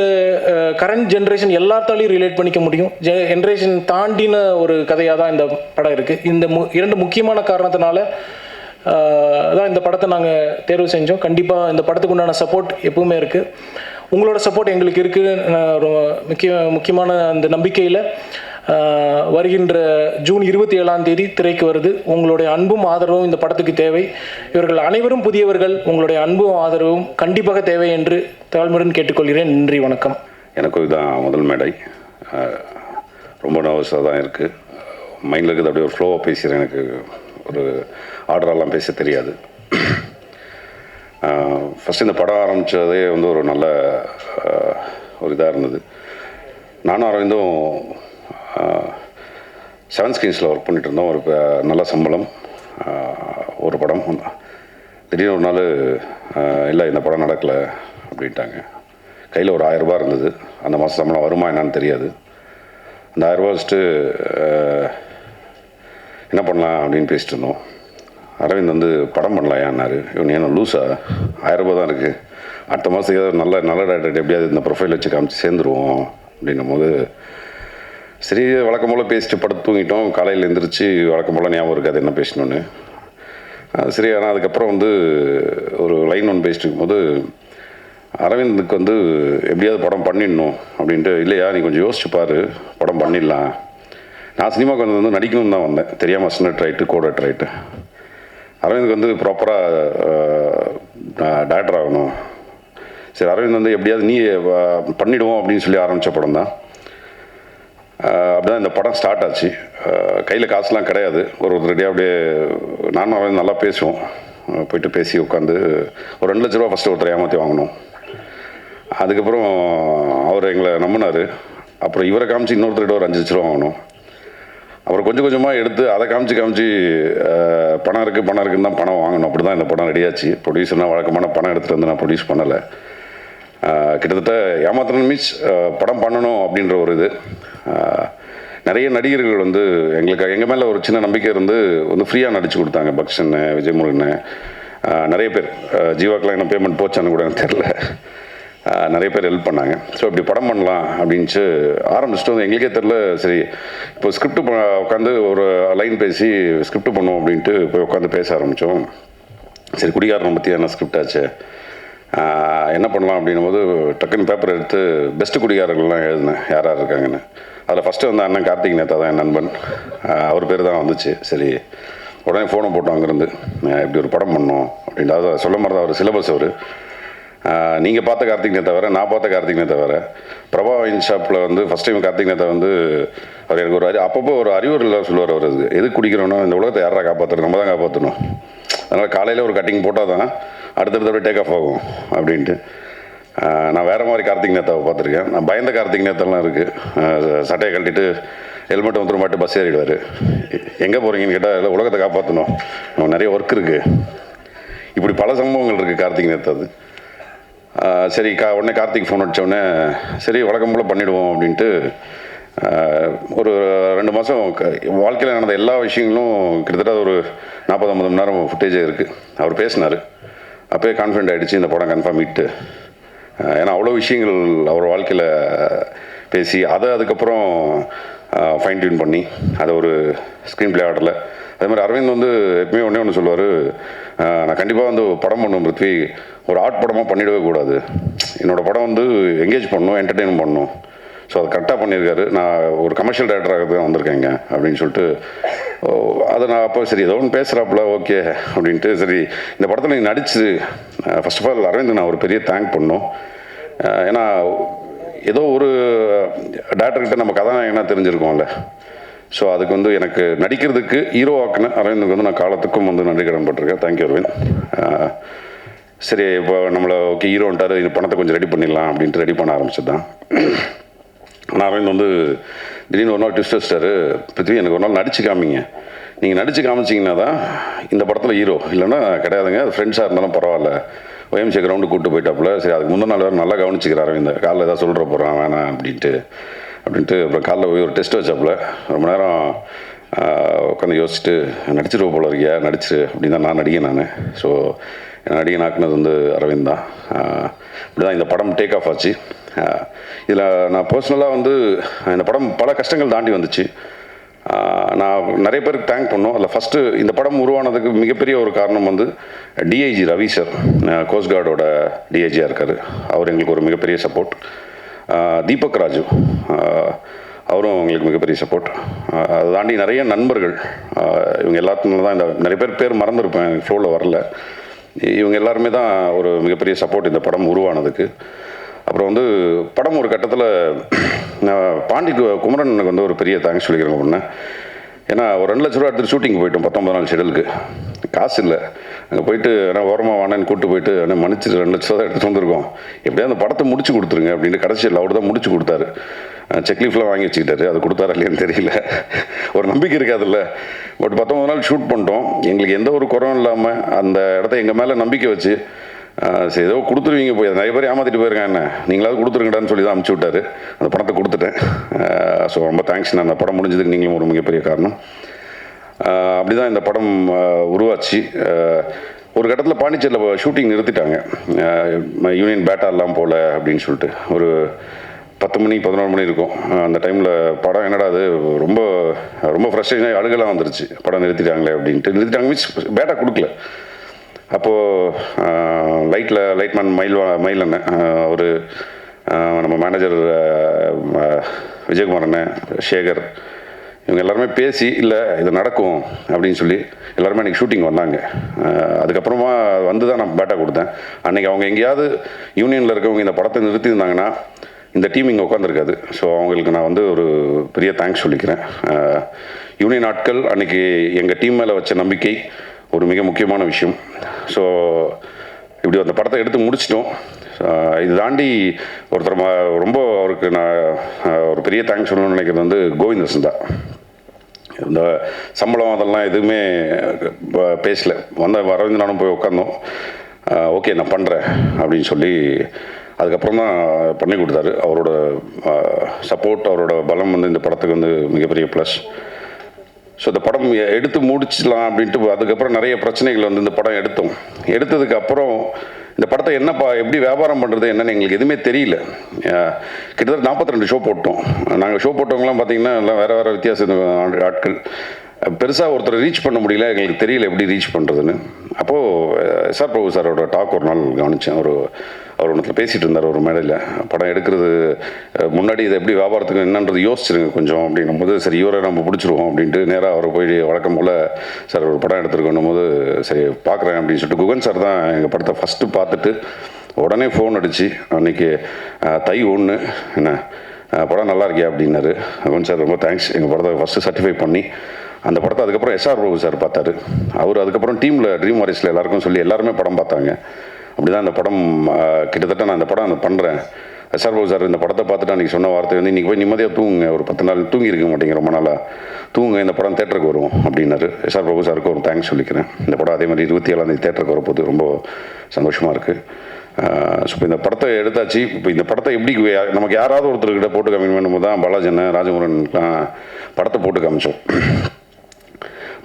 கரண்ட் ஜென்ரேஷன் எல்லாத்தாலையும் ரிலேட் பண்ணிக்க முடியும். ஜென்ரேஷன் தாண்டின ஒரு கதையாக தான் இந்த படம் இருக்குது. இந்த 2 முக்கியமான காரணத்தினால தான் இந்த படத்தை நாங்கள் தேர்வு செஞ்சோம். கண்டிப்பாக இந்த படத்துக்கு உண்டான சப்போர்ட் எப்பவுமே இருக்குது. உங்களோட சப்போர்ட் எங்களுக்கு இருக்குது. முக்கியமான அந்த நம்பிக்கையில் வருகின்ற ஜூன் 27ஆம் தேதி திரைக்கு வருது. உங்களுடைய அன்பும் ஆதரவும் இந்த படத்துக்கு தேவை. இவர்கள் அனைவரும் புதியவர்கள். உங்களுடைய அன்பும் ஆதரவும் கண்டிப்பாக தேவை என்று தாழ்மையுடன் கேட்டுக்கொள்கிறேன். நன்றி, வணக்கம். எனக்கும் இதுதான் முதல் மேடை. ரொம்ப நர்வஸாக தான் இருக்குது. மைண்டில் இருக்குது அப்படியே ஒரு ஃப்ளோவாக பேசுகிறேன். எனக்கு ஒரு ஆர்டரெல்லாம் பேச தெரியாது. ஃபஸ்ட்டு இந்த படம் ஆரம்பித்ததே வந்து ஒரு நல்ல ஒரு இதாக இருந்தது. நானும் அரவிந்தும் 7 ஸ்க்ரீன்ஸில் ஒர்க் பண்ணிகிட்டு இருந்தோம். ஒரு நல்ல சம்பளம், ஒரு படம். திடீர்னு ஒரு நாள் இல்லை இந்த படம் நடக்கலை அப்படின்ட்டாங்க. கையில் ஒரு 1000 ரூபாய் இருந்தது. அந்த மாதம் சம்பளம் வருமா என்னன்னு தெரியாது. அந்த 1000 ரூபா வச்சுட்டு என்ன பண்ணலாம் அப்படின்னு பேசிட்டு இருந்தோம். அரவிந்த் வந்து படம் பண்ணலாம் ஏன்னாரு. இவன் ஏன்னா லூஸா 1000 ரூபா தான் இருக்குது, அடுத்த மாதத்துக்கு ஏதாவது நல்ல டேரக்டர் எப்படியாவது இந்த ப்ரொஃபைல் வச்சு காமிச்சு சேர்ந்துருவோம் அப்படின்னும் போது சரி வழக்கம் போல் பேசிட்டு படுத்து தூங்கிட்டோம். காலையில் எழுந்திரிச்சு வழக்கம் போல் ஞாபகம் இருக்காது என்ன பேசணுன்னு. சரி, ஆனால் அதுக்கப்புறம் வந்து ஒரு லைன் ஒன்று பேசிட்டு இருக்கும்போது அரவிந்துக்கு வந்து எப்படியாவது படம் பண்ணிடணும் அப்படின்ட்டு, இல்லையா நீ கொஞ்சம் யோசிச்சு பாரு, படம் பண்ணிடலாம். நான் சினிமாவுக்கு வந்து நடிக்கணும்னு தான் வந்தேன், தெரியாமல் அசிஸ்டன்ட் ரைட்டு கோடட் ரைட்டு. அரவிந்துக்கு வந்து ப்ராப்பராக டேரக்டர் ஆகணும். சரி, அரவிந்த் வந்து எப்படியாவது நீ பண்ணிவிடுவோம் அப்படின்னு சொல்லி ஆரம்பித்த படம் தான். அப்படி தான் இந்த படம் ஸ்டார்ட் ஆச்சு. கையில் காசுலாம் கிடையாது. ஒரு ரெடியாக அப்படியே நானும் அரவிந்த் நல்லா பேசுவோம். போயிட்டு பேசி உட்காந்து ஒரு 2 லட்ச ரூபா ஃபஸ்ட்டு ஒருத்தர் ஏமாற்றி வாங்கினோம். அதுக்கப்புறம் அவர் எங்களை நம்பினார். அப்புறம் இவரை காமிச்சு இன்னொருத்தர்கிட்ட ஒரு 5 லட்ச ரூபா வாங்கினோம். அப்புறம் கொஞ்சம் கொஞ்சமாக எடுத்து அதை காமிச்சு பணம் இருக்குன்னு தான் பணம் வாங்கணும். அப்படி தான் இந்த படம் ரெடியாச்சு. ப்ரொடியூசர்னால் வழக்கமான பணம் எடுத்துகிட்டு வந்து நான் ப்ரொடியூஸ் பண்ணலை. கிட்டத்தட்ட ஏமாத்திரன் மீன்ஸ் படம் பண்ணணும் அப்படின்ற ஒரு இது. நிறைய நடிகர்கள் வந்து எங்கள் மேலே ஒரு சின்ன நம்பிக்கை இருந்து வந்து ஃப்ரீயாக நடித்து கொடுத்தாங்க. பக்ஷன், விஜயமுருகன், நிறைய பேர். ஜீவாக்கெலாம் என்ன பேமெண்ட் போச்சான்னு கூட எனக்கு தெரில. நிறைய பேர் ஹெல்ப் பண்ணாங்க. ஸோ இப்படி படம் பண்ணலாம் அப்படின்ட்டு ஆரம்பிச்சுட்டு வந்து எங்களுக்கே தெரில. சரி, இப்போ ஸ்கிரிப்ட் உட்காந்து ஒரு லைன் பேசி ஸ்கிரிப்ட் பண்ணுவோம் அப்படின்ட்டு போய் உட்காந்து பேச ஆரம்பித்தோம். சரி, குடிகாரனை பற்றி என்ன ஸ்கிரிப்ட் ஆச்சு, என்ன பண்ணலாம் அப்படின்னும் போது டக்குன்னு பேப்பர் எடுத்து பெஸ்ட்டு குடிகாரர்கள்லாம் எழுதினேன் யார் யார் இருக்காங்கன்னு. அதில் ஃபஸ்ட்டு வந்து அண்ணன் கார்த்திக் நேத்தா தான் என் நண்பன், அவர் பேர் தான் வந்துச்சு. சரி, உடனே ஃபோனை போட்டோம் அங்கேருந்து, இப்படி ஒரு படம் பண்ணோம் அப்படின்ட்டு. அதை சொல்ல மாதிரி தான் அவர் சிலபஸ். அவர் நீங்கள் பார்த்த கார்த்திக் நேத்தா வேறு, நான் பார்த்த கார்த்திக் நேத்தா வேறு. பிரபா வைன் ஷாப்பில் வந்து ஃபஸ்ட் டைம் கார்த்திக் நேத்தா வந்து அவர் எனக்கு ஒரு அப்பப்போ ஒரு அறிவுரைலாம் சொல்லுவார். அவர் எது குடிக்கிறோன்னா இந்த உலகத்தை யாரா காப்பாற்றுறது, நம்ம தான் காப்பாற்றணும். அதனால் காலையில் ஒரு கட்டிங் போட்டால் தான் அடுத்தடுத்த டேக் ஆஃப் ஆகும் அப்படின்ட்டு. நான் வேறு மாதிரி கார்த்திக் நேத்தாவை பார்த்துருக்கேன். நான் பயந்த கார்த்திக் நேத்தாலாம் இருக்குது. சட்டையை கழட்டிட்டு ஹெல்மெட்டை வந்துடும் மாட்டு பஸ் ஏறிடுவார். எங்கே போகிறீங்கன்னு கேட்டால் இல்லை உலகத்தை காப்பாற்றணும், நம்ம நிறைய ஒர்க் இருக்குது. இப்படி பல சம்பவங்கள் இருக்குது கார்த்திக் நேத்தாது. சரி, உடனே கார்த்திக் ஃபோன் அடித்தோடனே சரி வழக்கம் போல் பண்ணிவிடுவோம் அப்படின்ட்டு ஒரு 2 மாதம் வாழ்க்கையில் நடந்த எல்லா விஷயங்களும் கிட்டத்தட்ட ஒரு 40-50 மணி நேரம் ஃபுட்டேஜே இருக்குது. அவர் பேசினார். அப்போயே கான்ஃபிடென்ட் ஆகிடுச்சு இந்த படம் கன்ஃபார்ம் ஹிட்டு. ஏன்னா அவ்வளோ விஷயங்கள் அவர் வாழ்க்கையில் பேசி அதை அதுக்கப்புறம் ஃபைன் டியூன் பண்ணி அதை ஒரு ஸ்க்ரீன் பிளே ஆர்டரில். அதே மாதிரி அரவிந்த் வந்து எப்பவுமே ஒன்று சொல்லுவார், நான் கண்டிப்பாக வந்து படம் பண்ணும் பிருத்வி, ஒரு ஆர்ட் படமாக பண்ணிடவே கூடாது. என்னோடய படம் வந்து எங்கேஜ் பண்ணணும், என்டர்டெயின் பண்ணணும். ஸோ அதை கரெக்டாக பண்ணியிருக்காரு. நான் ஒரு கமர்ஷியல் டேரக்டராக தான் வந்திருக்கேங்க அப்படின்னு சொல்லிட்டு அதை நான் அப்போ சரி ஏதோ ஒன்று பேசுகிறாப்புல ஓகே அப்படின்ட்டு. சரி, இந்த படத்தில் நீ நடிச்சு ஃபர்ஸ்ட் ஆஃப் ஆல் அரவிந்த் நான் ஒரு பெரிய தேங்க் பண்ணோம். ஏன்னா ஏதோ ஒரு டேரக்டர்கிட்ட நம்ம கதாநாயகனா தெரிஞ்சிருக்கோம்ல. ஸோ அதுக்கு வந்து எனக்கு நடிக்கிறதுக்கு ஹீரோ ஆக்குன அரவிந்துக்கு வந்து நான் காலத்துக்கும் வந்து நன்றி கடன் பட்டிருக்கேன். தேங்க்யூ அரவிந்த். சரி, இப்போ நம்மளை ஓகே ஹீரோன்ட்டார், இந்த பணத்தை கொஞ்சம் ரெடி பண்ணிடலாம் அப்படின்ட்டு ரெடி பண்ண ஆரம்பிச்சது தான். ஆனால் அரவிந்த் வந்து திடீர்னு ஒரு நாள் ட்விஸ்ட் வச்சிட்டாரு, பிருத்வி எனக்கு ஒரு நாள் நடிச்சு காமிங்க, நீங்கள் நடிச்சு காமிச்சிங்கன்னா தான் இந்த படத்தில் ஹீரோ, இல்லைன்னா கிடையாதுங்க. அது ஃப்ரெண்ட்ஸாக இருந்தாலும் பரவாயில்ல. OMC கிரவுண்டு கூப்பிட்டு போயிட்டாப்புல. சரி, அதுக்கு முந்தின நாள் வேறு நல்லா கவனிச்சிக்கிறார் அரவிந்த், காலைல ஏதாவது சொல்கிற போகிறான் வேணாம் அப்படின்ட்டு. அப்புறம் காலைல போய் ஒரு டெஸ்ட் வச்சாப்புல. ரொம்ப நேரம் உட்காந்து யோசிச்சுட்டு நடிச்சிருவ போல இருக்கியா, நடிச்சிரு அப்படின்னு தான் நான் நடிகேன். நான் ஸோ நடிகன் ஆக்குனது வந்து அரவிந்த் தான். இப்படி தான் இந்த படம் டேக் ஆஃப் ஆச்சு. இதில் நான் பர்சனலாக வந்து இந்த படம் பல கஷ்டங்கள் தாண்டி வந்துச்சு. நான் நிறைய பேருக்கு தேங்க் பண்ணோம். அதில் ஃபஸ்ட்டு இந்த படம் உருவானதுக்கு மிகப்பெரிய ஒரு காரணம் வந்து டிஐஜி ரவி சார், கோஸ்ட் கார்டோட டிஐஜியாக இருக்கார். அவர் எங்களுக்கு ஒரு மிகப்பெரிய சப்போர்ட். தீபக் ராஜு அவரும் எங்களுக்கு மிகப்பெரிய சப்போர்ட். அதை தாண்டி நிறைய நண்பர்கள், இவங்க எல்லாத்துக்குமே தான் இந்த நிறைய பேர் மறந்துருப்பேன், எனக்கு ஃப்ளோவில் வரல. இவங்க எல்லாருமே தான் ஒரு மிகப்பெரிய சப்போர்ட் இந்த படம் உருவானதுக்கு. அப்புறம் வந்து படம் ஒரு கட்டத்தில் நான் பாண்டி குமரன் எனக்கு வந்து ஒரு பெரிய தேங்க்ஸ் சொல்லிக்கிறேங்க ஒன்று. ஏன்னா ஒரு 2 லட்ச ரூபா எடுத்துகிட்டு ஷூட்டிங் போயிட்டோம் 19 நாள் ஷெடியூலுக்கு. காசு இல்லை. அங்கே போயிட்டு ஆனால் ஓரமாக வானேன்னு கூப்பிட்டு போயிட்டு ஆனால் மன்னிச்சு 2 லட்ச ரூபா தான் எடுத்துகிட்டு வந்திருக்கோம், எப்படியா அந்த படத்தை முடிச்சு கொடுத்துருங்க அப்படின்னு. கடைசியில் அவர் தான் முடிச்சு கொடுத்தாரு. செக்லீஃப்லாம் வாங்கி வச்சுக்கிட்டாரு. அது கொடுத்தாரா இல்லையான்னு தெரியல. ஒரு நம்பிக்கை இருக்காதுல்ல. பட் 19 நாள் ஷூட் பண்ணிட்டோம். எங்களுக்கு எந்த ஒரு குறையும் இல்லாமல் அந்த இடத்த எங்கள் மேலே நம்பிக்கை வச்சு சரி ஏதோ கொடுத்துருவீங்க, போய் நிறைய பேர் ஏமாற்றிட்டு போயிருக்காங்க, என்ன நீங்களாவது கொடுத்துருங்கடான்னு சொல்லி தான் அனுப்பிச்சி விட்டாரு. அந்த பணத்தை கொடுத்துட்டேன். ஸோ ரொம்ப தேங்க்ஸ். நான் அந்த படம் முடிஞ்சதுக்கு நீங்களும் ஒரு மிகப்பெரிய காரணம். அப்படி தான் இந்த படம் உருவாச்சு. ஒரு கட்டத்தில் பாண்டிச்சேரியில் ஷூட்டிங் நிறுத்திட்டாங்க. யூனியன் பேட்டா எல்லாம் போகல அப்படின்னு சொல்லிட்டு ஒரு 10 மணி 11 மணி இருக்கும். அந்த டைமில் படம் என்னடா அது ரொம்ப ரொம்ப ஃப்ரஸ்ட்ரேஷனாக அழுகலாம் வந்துருச்சு. படம் நிறுத்திட்டாங்களே அப்படின்ட்டு. நிறுத்திட்டாங்க மீன்ஸ் பேட்டா கொடுக்கல. அப்போது லைட்மேன் மயில் அண்ணன், ஒரு நம்ம மேனேஜர் விஜயகுமார் அண்ணன், சேகர், இவங்க எல்லாருமே பேசி இல்லை இது நடக்கும் அப்படின்னு சொல்லி எல்லாருமே அன்றைக்கி ஷூட்டிங் வந்தாங்க. அதுக்கப்புறமா வந்து தான் நான் பேட்டா கொடுத்தேன். அன்றைக்கி அவங்க எங்கேயாவது யூனியனில் இருக்கவங்க இந்த படத்தை நிறுத்தியிருந்தாங்கன்னா இந்த டீம் இங்கே உட்காந்துருக்காது. ஸோ அவங்களுக்கு நான் வந்து ஒரு பெரிய தேங்க்ஸ் சொல்லிக்கிறேன். யூனியன் ஆட்கள் அன்றைக்கி எங்கள் டீம் மேலே வச்ச நம்பிக்கை ஒரு மிக முக்கியமான விஷயம். ஸோ இப்படி அந்த படத்தை எடுத்து முடிச்சிட்டோம். இது தாண்டி ஒருத்தர் ரொம்ப அவருக்கு நான் ஒரு பெரிய தேங்க்ஸ் சொல்லணும்னு நினைக்கிறது வந்து கோவிந்தசன் தான். இந்த சம்பளம் அதெல்லாம் எதுவுமே பேசல. அரவிந்த் நானும் போய் உட்காந்தோம். ஓகே நான் பண்ணுறேன் அப்படின்னு சொல்லி அதுக்கப்புறம் தான் பண்ணி கொடுத்தாரு. அவரோட சப்போர்ட், அவரோட பலம் வந்து இந்த படத்துக்கு வந்து மிகப்பெரிய ப்ளஸ். ஸோ இந்த படம் எடுத்து முடிச்சிடலாம் அப்படின்ட்டு அதுக்கப்புறம் நிறைய பிரச்சனைகள் வந்து இந்த படம் எடுத்ததுக்கு அப்புறம் இந்த படத்தை எப்படி வியாபாரம் பண்ணுறது என்னன்னு எங்களுக்கு எதுவுமே தெரியல. கிட்டத்தட்ட 42 ஷோ போட்டோம். நாங்கள் ஷோ போட்டவங்களாம் பார்த்தீங்கன்னா எல்லாம் வேறு வித்தியாச ஆட்கள். பெருசாக ஒருத்தர் ரீச் பண்ண முடியல. எங்களுக்கு தெரியல எப்படி ரீச் பண்ணுறதுன்னு. அப்போது எஸ்ஆர் பிரபு சாரோட டாக் ஒரு நாள் கவனித்தேன். அவர் ஒன்றத்தில் பேசிகிட்டு இருந்தார் ஒரு மேடையில். படம் எடுக்கிறது முன்னாடி இதை எப்படி வியாபாரத்துக்கு என்னன்றது யோசிச்சிருங்க கொஞ்சம் அப்படின்னும் போது, சரி இவரை நம்ம பிடிச்சிருவோம் அப்படின்ட்டு நேராக அவரை போய் வழக்கம் போல் சார் ஒரு படம் எடுத்துருக்கணும் போது சரி பார்க்குறேன் அப்படின்னு சொல்லிட்டு குகன் சார் தான் எங்கள் படத்தை ஃபஸ்ட்டு பார்த்துட்டு உடனே ஃபோன் அடித்து அன்றைக்கி தை 1 என்ன படம் நல்லா இருக்கியா அப்படின்னாரு. குகன் சார் ரொம்ப தேங்க்ஸ். எங்கள் படத்தை ஃபஸ்ட்டு சர்டிஃபை பண்ணி அந்த படத்தை அதுக்கப்புறம் எஸ்ஆர் பிரபு சார் பார்த்தாரு. அவர் அதுக்கப்புறம் டீமில் ட்ரீம் வாரிஸில் எல்லாருக்கும் சொல்லி எல்லாருமே படம் பார்த்தாங்க. அப்படி தான் இந்த படம் கிட்டத்தட்ட நான் இந்த படம் பண்ணுறேன். எஸ்ஆர் பிரபு சார் இந்த படத்தை பார்த்துட்டு அன்றைக்கி சொன்ன வார்த்தை வந்து இன்றைக்கி போய் நிம்மதியாக தூங்குங்க, ஒரு 10 நாள் தூங்கி இருக்க மாட்டேங்க ரொம்ப நாளாக, தூங்குங்க இந்த படம் தேட்டருக்கு வரும் அப்படின்னாரு. எஸ்ஆர் பிரபு சாருக்கு ஒரு தேங்க்ஸ் சொல்லிக்கிறேன். இந்த படம் அதே மாதிரி 27ஆம் தேட்டருக்கு வரப்போது ரொம்ப சந்தோஷமாக இருக்குது. ஸோ இப்போ இந்த படத்தை எடுத்தாச்சு. இப்போ இந்த படத்தை எப்படி நமக்கு யாராவது ஒருத்தர்கிட்ட போட்டு காமிக்கணும் போது தான் பாலாஜி ராஜமுருகனுக்குலாம் படத்தை போட்டு காமிச்சோம்.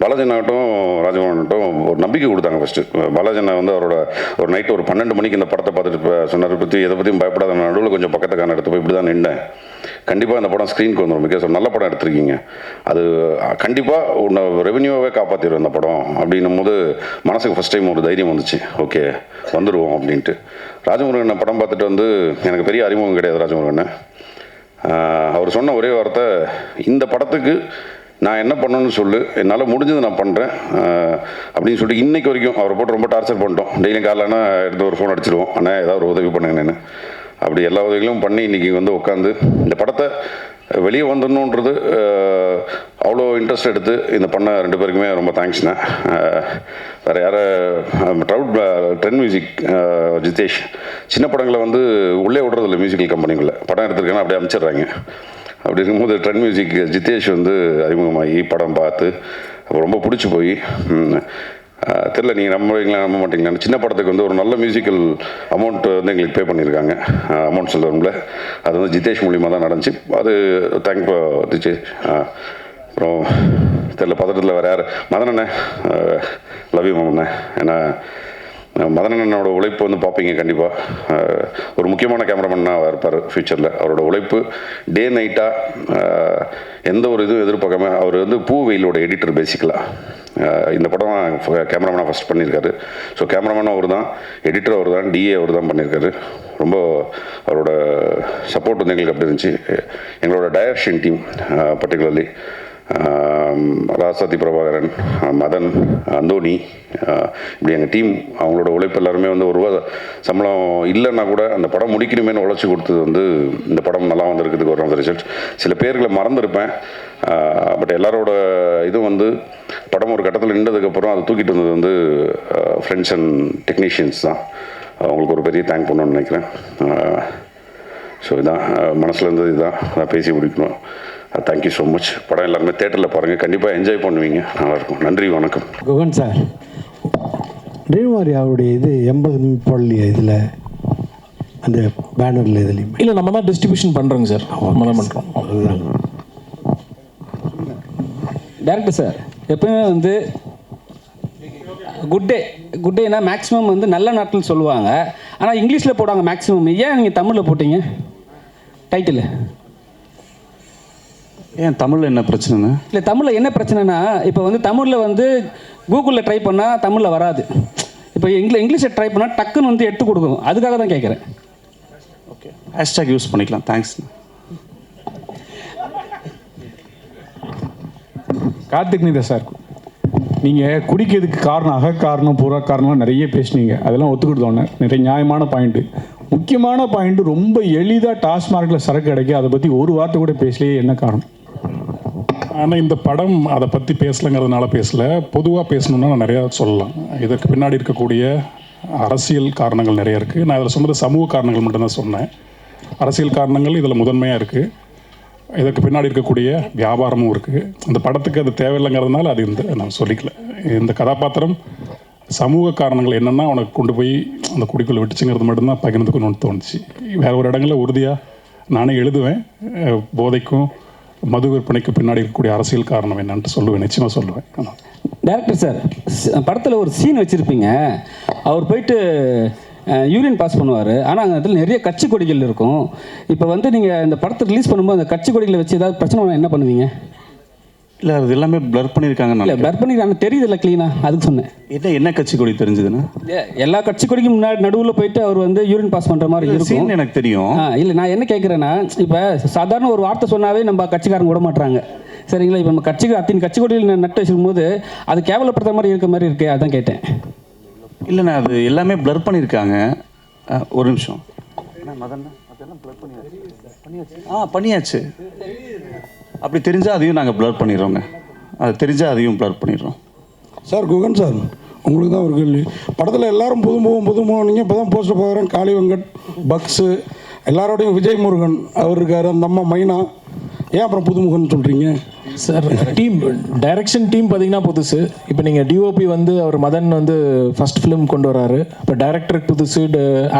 பாலாஜனாகட்டும் ராஜமோகனாகட்டும் ஒரு நம்பிக்கை கொடுத்தாங்க. ஃபஸ்ட்டு பாலாஜனா வந்து அவரோட ஒரு நைட்டு ஒரு 12 மணிக்கு இந்த படத்தை பார்த்துட்டு சொன்னார், பற்றி எதை பற்றியும் பயப்படாத, நடுவில் கொஞ்சம் பக்கத்துக்கான எடுத்து போய் இப்படி தான் நின்றேன். கண்டிப்பாக இந்த படம் ஸ்க்ரீனுக்கு வந்துடும், பிகாஸ் நல்ல படம் எடுத்திருக்கீங்க, அது கண்டிப்பாக உன்னை ரெவென்யூவே காப்பாற்றிடும் அந்த படம் அப்படின்னும் போது மனசுக்கு ஃபஸ்ட் டைம் ஒரு தைரியம் வந்துச்சு. ஓகே வந்துடுவோம் அப்படின்ட்டு. ராஜமுருகனை படம் பார்த்துட்டு வந்து எனக்கு பெரிய அறிமுகம் கிடையாது ராஜமுருகனை. அவர் சொன்ன ஒரே வார்த்தை, இந்த படத்துக்கு நான் என்ன பண்ணணும்னு சொல்லு, என்னால் முடிஞ்சது நான் பண்ணுறேன் அப்படின்னு சொல்லிட்டு இன்றைக்கு வரைக்கும் அவரை போட்டு ரொம்ப டார்ச்சர் பண்ணிட்டோம். டெய்லியும் காலைனா எடுத்து ஒரு ஃபோன் அடிச்சிடுவோம், ஆனால் ஏதாவது ஒரு உதவி பண்ணுங்கன்னு. அப்படி எல்லா உதவிகளும் பண்ணி இன்றைக்கி வந்து உட்காந்து இந்த படத்தை வெளியே வந்துடணுன்றது அவ்வளோ இன்ட்ரெஸ்ட் எடுத்து இந்த பண்ண 2 பேருக்குமே ரொம்ப தேங்க்ஸ்ண்ணே. வேறு யாரை ட்ரெண்ட் மியூசிக் ஜிதேஷ் சின்ன படங்களை வந்து உள்ளே விடுறதில்ல, மியூசிக்கல் கம்பெனிக்குள்ளே படம் எடுத்துருக்கேன்னா அப்படியே அனுப்பிச்சிடுறாங்க. அப்படி இருக்கும்போது ட்ரெண்ட் மியூசிக் ஜிதேஷ் வந்து அறிமுகமாகி படம் பார்த்து அப்போ ரொம்ப பிடிச்சி போய் தெரில நீங்கள் நம்ப மாட்டீங்களா, சின்ன படத்துக்கு வந்து ஒரு நல்ல மியூசிக்கல் அமௌண்ட் வந்து எங்களுக்கு பே பண்ணியிருக்காங்க. அமௌண்ட் சொல்லுவோம்ல, அது வந்து ஜிதேஷ் மூலியமாக தான் நடந்துச்சு. அது தேங்க்யூ ஜிதேஷ். அப்புறம் தெரில பதட்டத்தில் வேறு யார், மதனண்ணே, லவ் யூ மாமண்ணே. ஏன்னா மதனண்ணனோட உழைப்பு வந்து பார்ப்பீங்க கண்டிப்பாக. ஒரு முக்கியமான கேமராமேனாக இருப்பார் ஃப்யூச்சரில். அவரோட உழைப்பு டே நைட்டாக எந்த ஒரு இதுவும் எதிர்பார்க்காம, அவர் வந்து பூ வெயிலோட எடிட்டர் பேசிக்கலாக. இந்த படம் கேமராமேனாக ஃபஸ்ட் பண்ணியிருக்காரு. ஸோ கேமராமேனும் அவர் தான், எடிட்டர் அவர் தான், டிஏ அவர் தான் பண்ணியிருக்காரு. ரொம்ப அவரோட சப்போர்ட் வந்து எங்களுக்கு அப்படி இருந்துச்சு. எங்களோட direction team particularly Rasathi Prabhakaran, Madhan, Anthony, இப்படி எங்கள் டீம் அவங்களோட உழைப்பு எல்லாருமே வந்து ஒரு ரூபா சம்பளம் இல்லைன்னா கூட அந்த படம் முடிக்கணுமேனு உழைச்சி கொடுத்தது வந்து இந்த படம் நல்லா வந்திருக்கிறதுக்கு ஒரு ரிசல்ட். சில பேர்களை மறந்துருப்பேன், பட் எல்லாரோட இதுவும் வந்து படம் ஒரு கட்டத்தில் நின்றதுக்கப்புறம் அதை தூக்கிட்டு வந்தது வந்து ஃப்ரெண்ட்ஸ் அண்ட் டெக்னீஷியன்ஸ் தான். அவங்களுக்கு ஒரு பெரிய தேங்க் பண்ணணும்னு நினைக்கிறேன். ஸோ இதான் மனசில் இருந்தது, இதுதான் நான் பேசி முடிக்கணும். Thank you so much. படம் எல்லாருமே தேட்டரில் பாருங்கள், கண்டிப்பாக என்ஜாய் பண்ணுவீங்க, நல்லாயிருக்கும். நன்றி, வணக்கம். குகன் சார், ட்ரீம் வாரி அவருடைய இது 80 போடலையா இதில், அந்த பேனரில் இதுலேயுமே? இல்லை, நம்ம தான் டிஸ்ட்ரிபியூஷன் பண்ணுறோங்க சார், நம்ம தான் பண்ணுறோம். அதுதான் டேரக்டர் சார் எப்பவுமே வந்து குட் டேனா மேக்ஸிமம் வந்து நல்ல நாட்கள் சொல்லுவாங்க, ஆனால் இங்கிலீஷில் போடுவாங்க மேக்ஸிமம். ஏன் நீங்கள் தமிழில் போட்டீங்க டைட்டில்? ஏன் தமிழில் என்ன பிரச்சனைண்ணா? இல்லை, தமிழில் என்ன பிரச்சனைனா இப்போ வந்து தமிழில் வந்து கூகுளில் ட்ரை பண்ணால் தமிழில் வராது. இப்போ இங்கிலீஷில் ட்ரை பண்ணால் டக்குன்னு வந்து எடுத்து கொடுக்கும். அதுக்காக தான் கேட்குறேன். ஓகே, ஹேஷ்டேக் யூஸ் பண்ணிக்கலாம். தேங்க்ஸ். கார்த்திக் நேதா சார், நீங்கள் குடிக்கிறதுக்கு காரணம் அகக்காரணம் புற காரணம் நிறைய பேசுனீங்க, அதெல்லாம் ஒத்துக்கிட்டோன்னே நிறைய நியாயமான பாயிண்ட்டு. முக்கியமான பாயிண்ட்டு ரொம்ப எளிதாக டாஸ்மார்க்கில் சரக்கு கிடைக்கும், அதை பற்றி ஒரு வார்த்தை கூட பேசலையே, என்ன காரணம்? ஆனால் இந்த படம் அதை பற்றி பேசலைங்கிறதுனால பேசலை, பொதுவாக பேசணுன்னா நான் நிறையா சொல்லலாம். இதற்கு பின்னாடி இருக்கக்கூடிய அரசியல் காரணங்கள் நிறைய இருக்குது. நான் இதில் சொன்னது சமூக காரணங்கள் மட்டும்தான் சொன்னேன். அரசியல் காரணங்கள் இதில் முதன்மையாக இருக்குது. இதற்கு பின்னாடி இருக்கக்கூடிய வியாபாரமும் இருக்குது. அந்த படத்துக்கு அது தேவையில்லைங்கிறதுனால அது நான் சொல்லிக்கல. இந்த கதாபாத்திரம் சமூக காரணங்கள் என்னென்னா உனக்கு கொண்டு போய் அந்த குடிக்குள்ளே விட்டுச்சுங்கிறது மட்டும்தான் பகிர்ந்துக்கணும்னு தோணுச்சு. வேறு ஒரு இடங்களில் உறுதியாக நானே எழுதுவேன், போதைக்கும் மது விற்பனைக்கு பின்னாடி இருக்கக்கூடிய அரசியல் காரணம் என்னன்ட்டு சொல்லுவேன், நிச்சயமாக சொல்லுவேன். டேரக்டர் சார், படத்தில் ஒரு சீன் வச்சுருப்பீங்க, அவர் போயிட்டு யூரின் பாஸ் பண்ணுவார், ஆனால் அந்த இடத்துல நிறைய கட்சி கொடிகள் இருக்கும். இப்போ வந்து நீங்கள் இந்த படத்தை ரிலீஸ் பண்ணும்போது அந்த கட்சி கொடிகளை வச்சு ஏதாவது பிரச்சனை பண்ணால் என்ன பண்ணுவீங்க? இல்லை, அது எல்லாமே பிளர் பண்ணியிருக்காங்க. இல்லை, பிளர் பண்ணிருக்காங்க தெரியுது இல்லை, க்ளீனாக, அதுக்கு சொன்னேன். என்ன கட்சி கொடி தெரிஞ்சுதுன்னா? எல்லா கட்சி கொடிக்கும் முன்னாடி நடுவில் போயிட்டு அவர் வந்து யூரின் பாஸ் பண்ணுற மாதிரி இருக்கும். எனக்கு தெரியும். இல்லை, நான் என்ன கேட்குறேன்னா, இப்போ சாதாரண ஒரு வார்த்தை சொன்னாவே நம்ம கட்சிக்காரங்க விட மாட்டாங்க, சரிங்களா? இப்போ நம்ம அத்தின் கட்சி கொடியில் நட்டு வச்சுக்கும் போது அது கேவலப்படுத்துற மாதிரி இருக்க மாதிரி இருக்கு, அதான் கேட்டேன். இல்லைண்ணா, அது எல்லாமே பிளர் பண்ணியிருக்காங்க. ஒரு நிமிஷம். பண்ணியாச்சு. அப்படி தெரிஞ்சால் அதையும் நாங்கள் பிளர் பண்ணிடுறோங்க. அது தெரிஞ்சால் அதையும் பிளர் பண்ணிடுறோம். சார், குகன் சார், உங்களுக்கு தான் ஒரு கேள்வி. படத்தில் எல்லாரும் புதுமுகம் நீங்கள் இப்போ தான் போஸ்டர் பார்க்குறேன். காளி வெங்கட், பக்ஸு, எல்லாரோடையும் விஜய் முருகன் அவர் இருக்கார், அந்த அம்மா மைனா, ஏன் அப்புறம் புதுமுகன்னு சொல்கிறீங்க? சார், டீம் டைரக்ஷன் டீம் பார்த்தீங்கன்னா புதுசு. இப்போ நீங்கள் டிஓபி வந்து அவர் மதன் வந்து ஃபஸ்ட் ஃபிலிம் கொண்டு வராரு. இப்போ டைரக்டருக்கு புதுசு,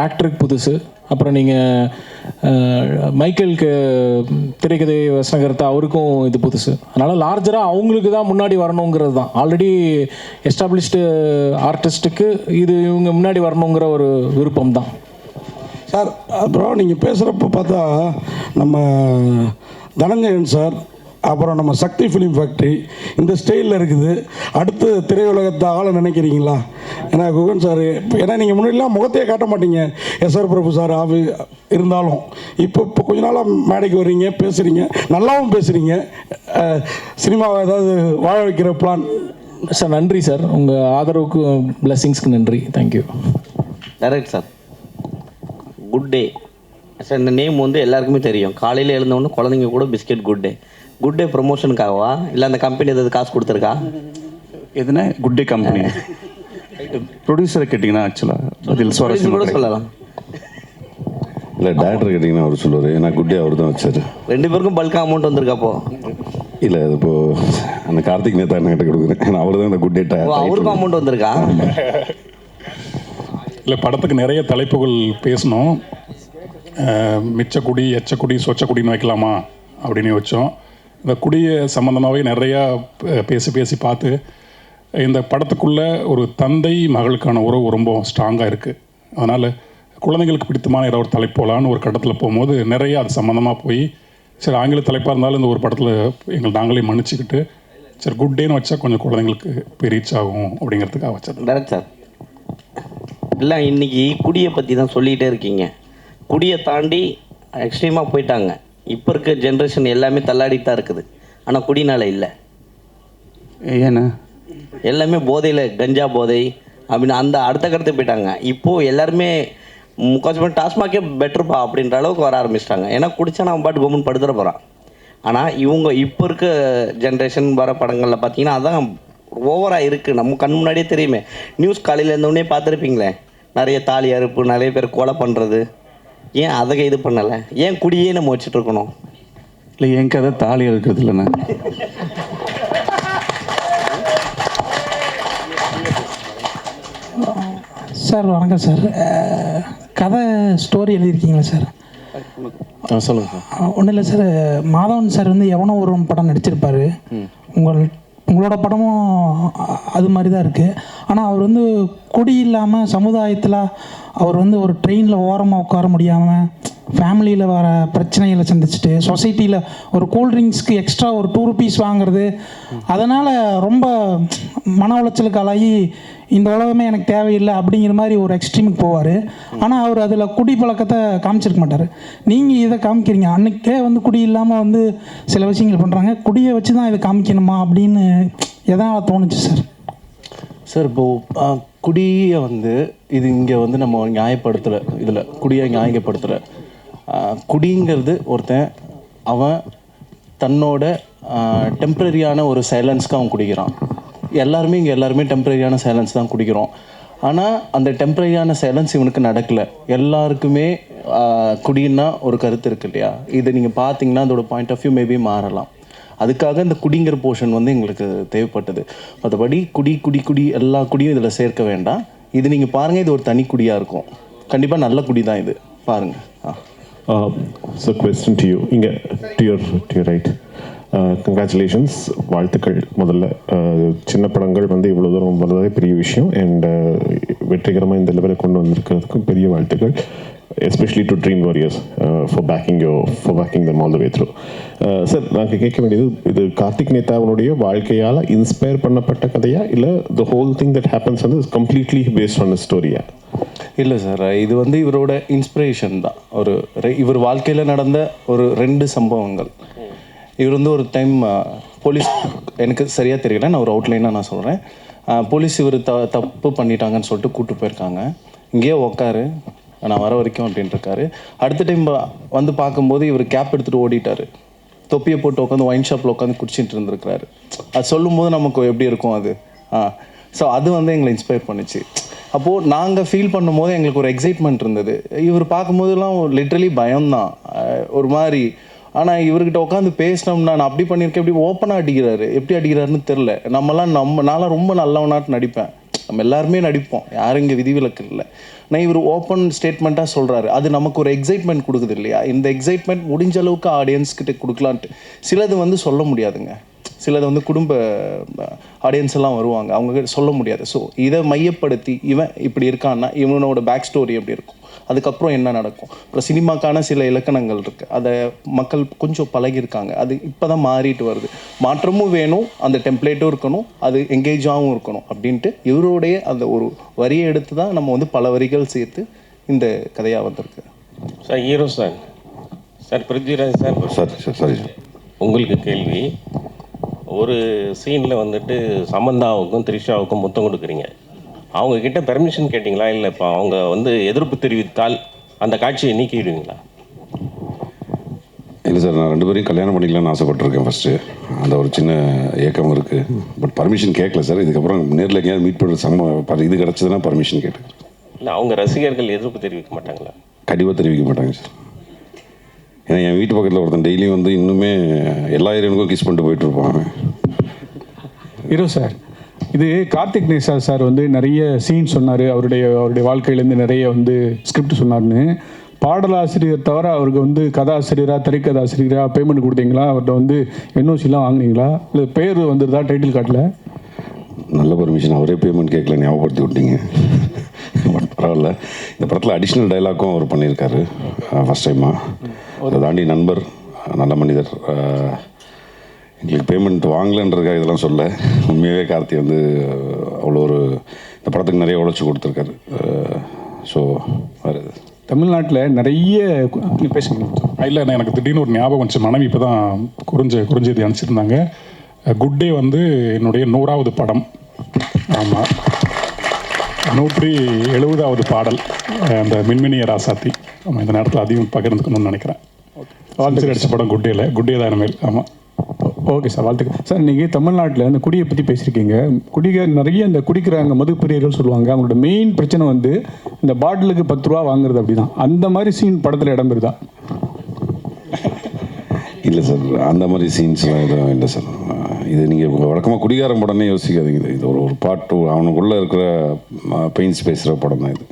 ஆக்டருக்கு புதுசு. அப்புறம் நீங்கள் மைக்கேலுக்கு திரைக்கதை வசனகர்த்தா, அவருக்கும் இது புதுசு. அதனால் லார்ஜராக அவங்களுக்கு தான் முன்னாடி வரணுங்கிறது தான். ஆல்ரெடி எஸ்டாப்ளிஷ்டு ஆர்டிஸ்ட்டுக்கு இது இவங்க முன்னாடி வரணுங்கிற ஒரு விருப்பம் தான் சார். அப்புறம் நீங்கள் பேசுகிறப்ப பார்த்தா நம்ம தனஞ்சயன் சார், அப்புறம் நம்ம சக்தி ஃபிலிம் ஃபேக்ட்ரி இந்த ஸ்டைலில் இருக்குது. அடுத்து திரையுலகத்தை ஆள நினைக்கிறீங்களா? ஏன்னா குகன் சார், ஏன்னா நீங்கள் முன்னாடிலாம் முகத்தையே காட்ட மாட்டீங்க, எஸ்ஆர் பிரபு சார் இருந்தாலும் இப்போ கொஞ்ச நாளாக மேடைக்கு வர்றீங்க, பேசுகிறீங்க, நல்லாவும் பேசுகிறீங்க. சினிமாவை ஏதாவது வாழ வைக்கிற பிளான்? சார், நன்றி சார், உங்கள் ஆதரவுக்கு பிளெஸிங்ஸ்க்கு நன்றி. Thank you. Direct sir, good day sir, இந்த நேம் வந்து எல்லாருக்குமே தெரியும். காலையில் எழுந்தவொடனே குழந்தைங்க கூட பிஸ்கெட் குட் டே ப்ரொமோஷனுக்காகவா, இல்லை அந்த கம்பெனி ஏதாவது காசு கொடுத்துருக்கா? எதுனா குட் டே கம்பெனி ப்ரொடியூசரை கேட்டிங்கன்னா ஆக்சுவலாக பதில் சுவாரஸ்யம் கூட சொல்லலாம். இல்லை, டேரக்டர் கேட்டிங்கன்னா அவர் சொல்லுவார், ஏன்னா குட் டே அவர் தான் வச்சார். 2 பேருக்கும் பல்க் அமௌண்ட் வந்திருக்காப்போ? இல்லை, அது இப்போது அந்த கார்த்திக் நேதா கிட்ட கொடுக்குறேன், ஏன்னா அவர் தான் இந்த குட் டே அவருக்கும் அமௌண்ட் வந்திருக்கா? இல்லை, படத்துக்கு நிறைய தலைப்புகள் பேசணும். மிச்சக்குடி, எச்சக்குடி, சொச்சக்குடின்னு வைக்கலாமா அப்படின்னு வச்சோம். இந்த குடியை சம்மந்தமாகவே நிறையா பேசி பார்த்து இந்த படத்துக்குள்ளே ஒரு தந்தை மகளுக்கான உறவு ரொம்ப ஸ்ட்ராங்காக இருக்குது. அதனால் குழந்தைங்களுக்கு பிடித்தமான ஏதாவது ஒரு தலைப்பு போகலான்னு ஒரு கட்டத்தில் போகும்போது நிறையா அது சம்மந்தமாக போய், சரி ஆங்கில தலைப்பாக இருந்தாலும் இந்த ஒரு படத்தில் நாங்களே மன்னிச்சிக்கிட்டு, சரி குட் டேன்னு வச்சா கொஞ்சம் குழந்தைங்களுக்கு ரீச் ஆகும் அப்படிங்கிறதுக்காக வச்சது. டேரக்ட் சார், இல்லை இன்றைக்கி குடியை பற்றி தான் சொல்லிகிட்டே இருக்கீங்க. குடியை தாண்டி எக்ஸ்ட்ரீமாக போயிட்டாங்க. இப்போ இருக்க ஜென்ரேஷன் எல்லாமே தள்ளாடிட்டு தான் இருக்குது. ஆனால் குடினால இல்லை. ஏன்னா எல்லாமே போதையில், கஞ்சா போதை அப்படின்னு அந்த அடுத்த கருத்து போயிட்டாங்க. இப்போது எல்லாருமே முக்கால்வாசி டாஸ்மாகே பெட்டர்ப்பா அப்படின்ற அளவுக்கு வர ஆரம்பிச்சிட்டாங்க. ஏன்னா குடித்தா நம்ம பாட்டு கவர்மெண்ட் படுத்துட போகிறான். ஆனால் இவங்க இப்போ இருக்க ஜென்ரேஷன் வர படங்களில் பார்த்தீங்கன்னா அதான் ஓவராக இருக்குது. நம்ம கண் முன்னாடியே தெரியுமே. நியூஸ் காலையில் இருந்தோடனே பார்த்துருப்பீங்களே, நிறைய தாலி அறுப்பு, நிறைய பேர் கொலை பண்ணுறது. ஏன் அதை இது பண்ணலை? ஏன் குடியே நம்ம வச்சுட்ருக்கணும்? இல்லை, என் கதை தாலி இருக்கிறது இல்லைண்ணா. சார் வணக்கம் சார். கதை ஸ்டோரி எழுதியிருக்கீங்களா சார்? சொல்லுங்கள் சார். ஒன்றும் இல்லை சார், மாதவன் சார் வந்து எவனோ ஒரு படம் நடிச்சிருப்பார். உங்கள் உங்களோட படமும் அது மாதிரி தான் இருக்குது. ஆனால் அவர் வந்து குடி இல்லாமல் சமுதாயத்தில் அவர் வந்து ஒரு ட்ரெயினில் ஓரமாக உட்கார முடியாமல் ஃபேமிலியில் வர பிரச்சனைகளை சந்திச்சுட்டு சொசைட்டியில் ஒரு கூல்ட்ரிங்க்ஸ்க்கு எக்ஸ்ட்ரா ஒரு 2 rupees வாங்குறது, அதனால் ரொம்ப மன உளைச்சலுக்கு ஆளாகி இந்த உலகமே எனக்கு தேவையில்லை அப்படிங்கிற மாதிரி ஒரு எக்ஸ்ட்ரீமுக்கு போவார். ஆனால் அவர் அதில் குடி பழக்கத்தை காமிச்சிருக்க மாட்டார். நீங்கள் இதை காமிக்கிறீங்க. அன்றைக்கே வந்து குடி இல்லாமல் வந்து சில விஷயங்கள் பண்ணுறாங்க, குடியை வச்சு தான் இதை காமிக்கணுமா அப்படின்னு எதனால் தோணுச்சு சார்? சார் இப்போது குடியை வந்து இது இங்கே வந்து நம்ம நியாயப்படுத்தலை, இதில் குடியை நியாயப்படுத்தலை. குடிங்கிறது ஒருத்தன் அவன் தன்னோட டெம்ப்ரரியான ஒரு சைலன்ஸ்க்கு அவன் குடிக்கிறான். எல்லாருமே இங்கே எல்லாருமே டெம்ப்ரரியான சைலன்ஸ் தான் குடிக்கிறோம். ஆனால் அந்த டெம்ப்ரரியான சைலன்ஸ் இவனுக்கு நடக்கலை. எல்லாருக்குமே குடின்னா ஒரு கருத்து இருக்கு இல்லையா? இதை நீங்கள் பார்த்தீங்கன்னா அதோட பாயிண்ட் ஆஃப் வியூ மேபி மாறலாம். அதுக்காக இந்த குடிங்கிற போர்ஷன் வந்து எங்களுக்கு தேவைப்பட்டது. மற்றபடி குடி குடி குடி எல்லா குடியும் இதில் சேர்க்க வேண்டாம். இது நீங்கள் பாருங்கள், இது ஒரு தனி குடியாக இருக்கும். கண்டிப்பாக நல்ல குடி தான் இது, பாருங்கள். So question to you, இங்கே to your right. கங்க்ராச்சுலேஷன்ஸ், வாழ்த்துக்கள். முதல்ல சின்ன படங்கள் வந்து இவ்வளோ தூரம் வர்றதே பெரிய விஷயம். அண்ட் வெற்றிகரமாக இந்த லெவலுக்கு கொண்டு வந்திருக்கிறதுக்கும் பெரிய வாழ்த்துக்கள். Especially to dream warriors for backing them all the way through. Sir, நாங்கள் கேட்க வேண்டியது, இது கார்த்திக் நேதாவுடைய வாழ்க்கையால் இன்ஸ்பயர் பண்ணப்பட்ட கதையா, இல்லை the whole thing that happens வந்து கம்ப்ளீட்லி பேஸ்ட் ஆன் ஸ்டோரியா? இல்லை சார், இது வந்து இவரோட இன்ஸ்பிரேஷன் தான். இவர் வாழ்க்கையில் நடந்த ஒரு 2 சம்பவங்கள். இவர் வந்து ஒரு டைம் போலீஸ், எனக்கு சரியாக தெரியல, நான் ஒரு அவுட்லைனாக நான் சொல்கிறேன். போலீஸ் இவர் தப்பு பண்ணிட்டாங்கன்னு சொல்லிட்டு கூப்பிட்டு போயிருக்காங்க. இங்கேயே உக்காரு, நான் வர வரைக்கும் அப்படின்ட்டுருக்காரு. அடுத்த டைம் வந்து பார்க்கும்போது இவர் கேப் எடுத்துகிட்டு ஓடிட்டார். தொப்பியை போட்டு உட்காந்து ஒயின் ஷாப்பில் உட்காந்து குடிச்சிட்டு இருந்திருக்கிறாரு. அது சொல்லும்போது நமக்கு எப்படி இருக்கும் அது? ஸோ அது வந்து எங்களை இன்ஸ்பயர் பண்ணிச்சு. அப்போது நாங்கள் ஃபீல் பண்ணும்போது எங்களுக்கு ஒரு எக்ஸைட்மெண்ட் இருந்தது. இவர் பார்க்கும்போதெல்லாம் லிட்ரலி பயம்தான் ஒரு மாதிரி. ஆனால் இவர்கிட்ட உட்காந்து பேசினோம்னா, நான் அப்படி பண்ணியிருக்கேன், எப்படி ஓப்பனாக அடிக்கிறாரு, எப்படி அடிக்கிறாருன்னு தெரில. நான்லாம் ரொம்ப நல்லவனாட்டு நடிப்பேன். நம்ம எல்லாருமே நடிப்போம், யாரும் இங்கே விதிவிலக்கு இல்லை. நான் இவர் ஓப்பன் ஸ்டேட்மெண்ட்டாக சொல்கிறாரு. அது நமக்கு ஒரு எக்ஸைட்மெண்ட் கொடுக்குது இல்லையா? இந்த எக்ஸைட்மெண்ட் முடிஞ்ச அளவுக்கு ஆடியன்ஸ்கிட்ட கொடுக்கலான்ட்டு. சிலது வந்து சொல்ல முடியாதுங்க, சிலது வந்து குடும்ப ஆடியன்ஸ் எல்லாம் வருவாங்க, அவங்க சொல்ல முடியாது. ஸோ இதை மையப்படுத்தி இவன் இப்படி இருக்கான்னா இவனோட பேக் ஸ்டோரி எப்படி இருக்கும், அதுக்கப்புறம் என்ன நடக்கும். அப்புறம் சினிமாக்கான சில இலக்கணங்கள் இருக்குது, அதை மக்கள் கொஞ்சம் பழகியிருக்காங்க. அது இப்போ தான் மாறிட்டு வருது. மாற்றமும் வேணும், அந்த டெம்ப்ளேட்டும் இருக்கணும், அது எங்கேஜாகவும் இருக்கணும் அப்படின்ட்டு இவருடைய அந்த ஒரு வரியை எடுத்து தான் நம்ம வந்து பல வரிகள் சேர்த்து இந்த கதையாக வந்திருக்கு. Sir, hero sir Prithviraj sir, sorry sir, உங்களுக்கு கேள்வி. ஒரு சீனில் வந்துட்டு சமந்தாவுக்கும் த்ரிஷாவுக்கும் முத்தம் கொடுக்குறீங்க. அவங்கக்கிட்ட பெர்மிஷன் கேட்டிங்களா, இல்லை இப்போ அவங்க வந்து எதிர்ப்பு தெரிவித்தால் அந்த காட்சியை நீக்கிடுவீங்களா? இல்லை சார், நான் 2 பேரையும் கல்யாணம் பண்ணிக்கலாம்னு ஆசைப்பட்டிருக்கேன் ஃபஸ்ட்டு. அந்த ஒரு சின்ன ஏக்கம் இருக்குது. பட் பர்மிஷன் கேட்கல சார். இதுக்கப்புறம் நேரில் எங்கேயாவது மீட் பண்ணுற இது கிடச்சதுன்னா பர்மிஷன் கேட்டேன். இல்லை, அவங்க ரசிகர்கள் எதிர்ப்பு தெரிவிக்க மாட்டாங்களா? கண்டிப்பாக தெரிவிக்க மாட்டாங்க சார். ஏன்னா என் வீட்டு பக்கத்தில் ஒருத்தன் டெய்லியும் வந்து இன்னுமே எல்லா ஏரியாவுக்கும் கிஸ் பண்ணிட்டு போயிட்டுருப்பாங்க. ஹீரோ சார், இது கார்த்திக் நேசா சார் வந்து நிறைய சீன் சொன்னார். அவருடைய வாழ்க்கையிலேருந்து நிறைய வந்து ஸ்கிரிப்ட் சொன்னார்னு. பாடலாசிரியர் தவிர அவருக்கு வந்து கதாசிரியராக, திரைக்கதாசிரியராக பேமெண்ட் கொடுத்தீங்களா? அவர்கிட்ட வந்து என்ஓசிலாம் வாங்கினீங்களா? இல்லை பேர் வந்துருதா டைட்டில் காட்டில்? நல்ல பர்மிஷன், அவரே பேமெண்ட் கேட்கல, ஞாபகப்படுத்தி விட்டீங்க. பட் பரவாயில்ல. இந்த படத்தில் அடிஷ்னல் டைலாக்கும் அவர் பண்ணியிருக்காரு ஃபஸ்ட் டைமாக. அதை தாண்டி நண்பர், நல்ல மனிதர், எங்களுக்கு பேமெண்ட் வாங்கலைன்றதுக்காக இதெல்லாம் சொல்ல. உண்மையாகவே கார்த்தி வந்து அவ்வளோ ஒரு இந்த படத்துக்கு நிறைய உழைச்சி கொடுத்துருக்காரு. ஸோ வேறு தமிழ்நாட்டில் நிறைய பேசுங்க. இல்லை, எனக்கு திடீர்னு ஒரு ஞாபகம் வந்துச்சு. மனைவி இப்போ தான் குறிஞ்செய்தி அனுப்பிச்சிருந்தாங்க. குட் டே வந்து என்னுடைய 100வது படம். ஆமாம், 170வது பாடல் அந்த மின்மினிய ராசாத்தி. ஆமாம், இந்த நேரத்தில் அதிகம் பகிர்ந்துக்கணும்னு நினைக்கிறேன். வாழ்த்து அடித்த படம் குட் டே தான் இனிமேல். ஆமாம், ஓகே சார், வாழ்த்துக்கள் சார். நீங்கள் தமிழ்நாட்டில் இந்த குடியை பற்றி பேசியிருக்கீங்க. நிறைய இந்த குடிக்கிறாங்க, மது பிரியர்கள் சொல்லுவாங்க. அவங்களோட மெயின் பிரச்சனை வந்து இந்த பாட்டிலுக்கு 10 ரூபா வாங்குறது அப்படி தான். அந்த மாதிரி சீன் படத்தில் இடம் பெறுதா? இல்லை சார், அந்த மாதிரி சீன்ஸ்லாம் எதுவும் இல்லை சார். இது நீங்கள் வழக்கமாக குடிகாரம் படம்னே யோசிக்காதீங்க. இது ஒரு பாட்டு, அவனுக்குள்ளே இருக்கிற பெயின்ஸ் பேசுகிற படம் தான் இது.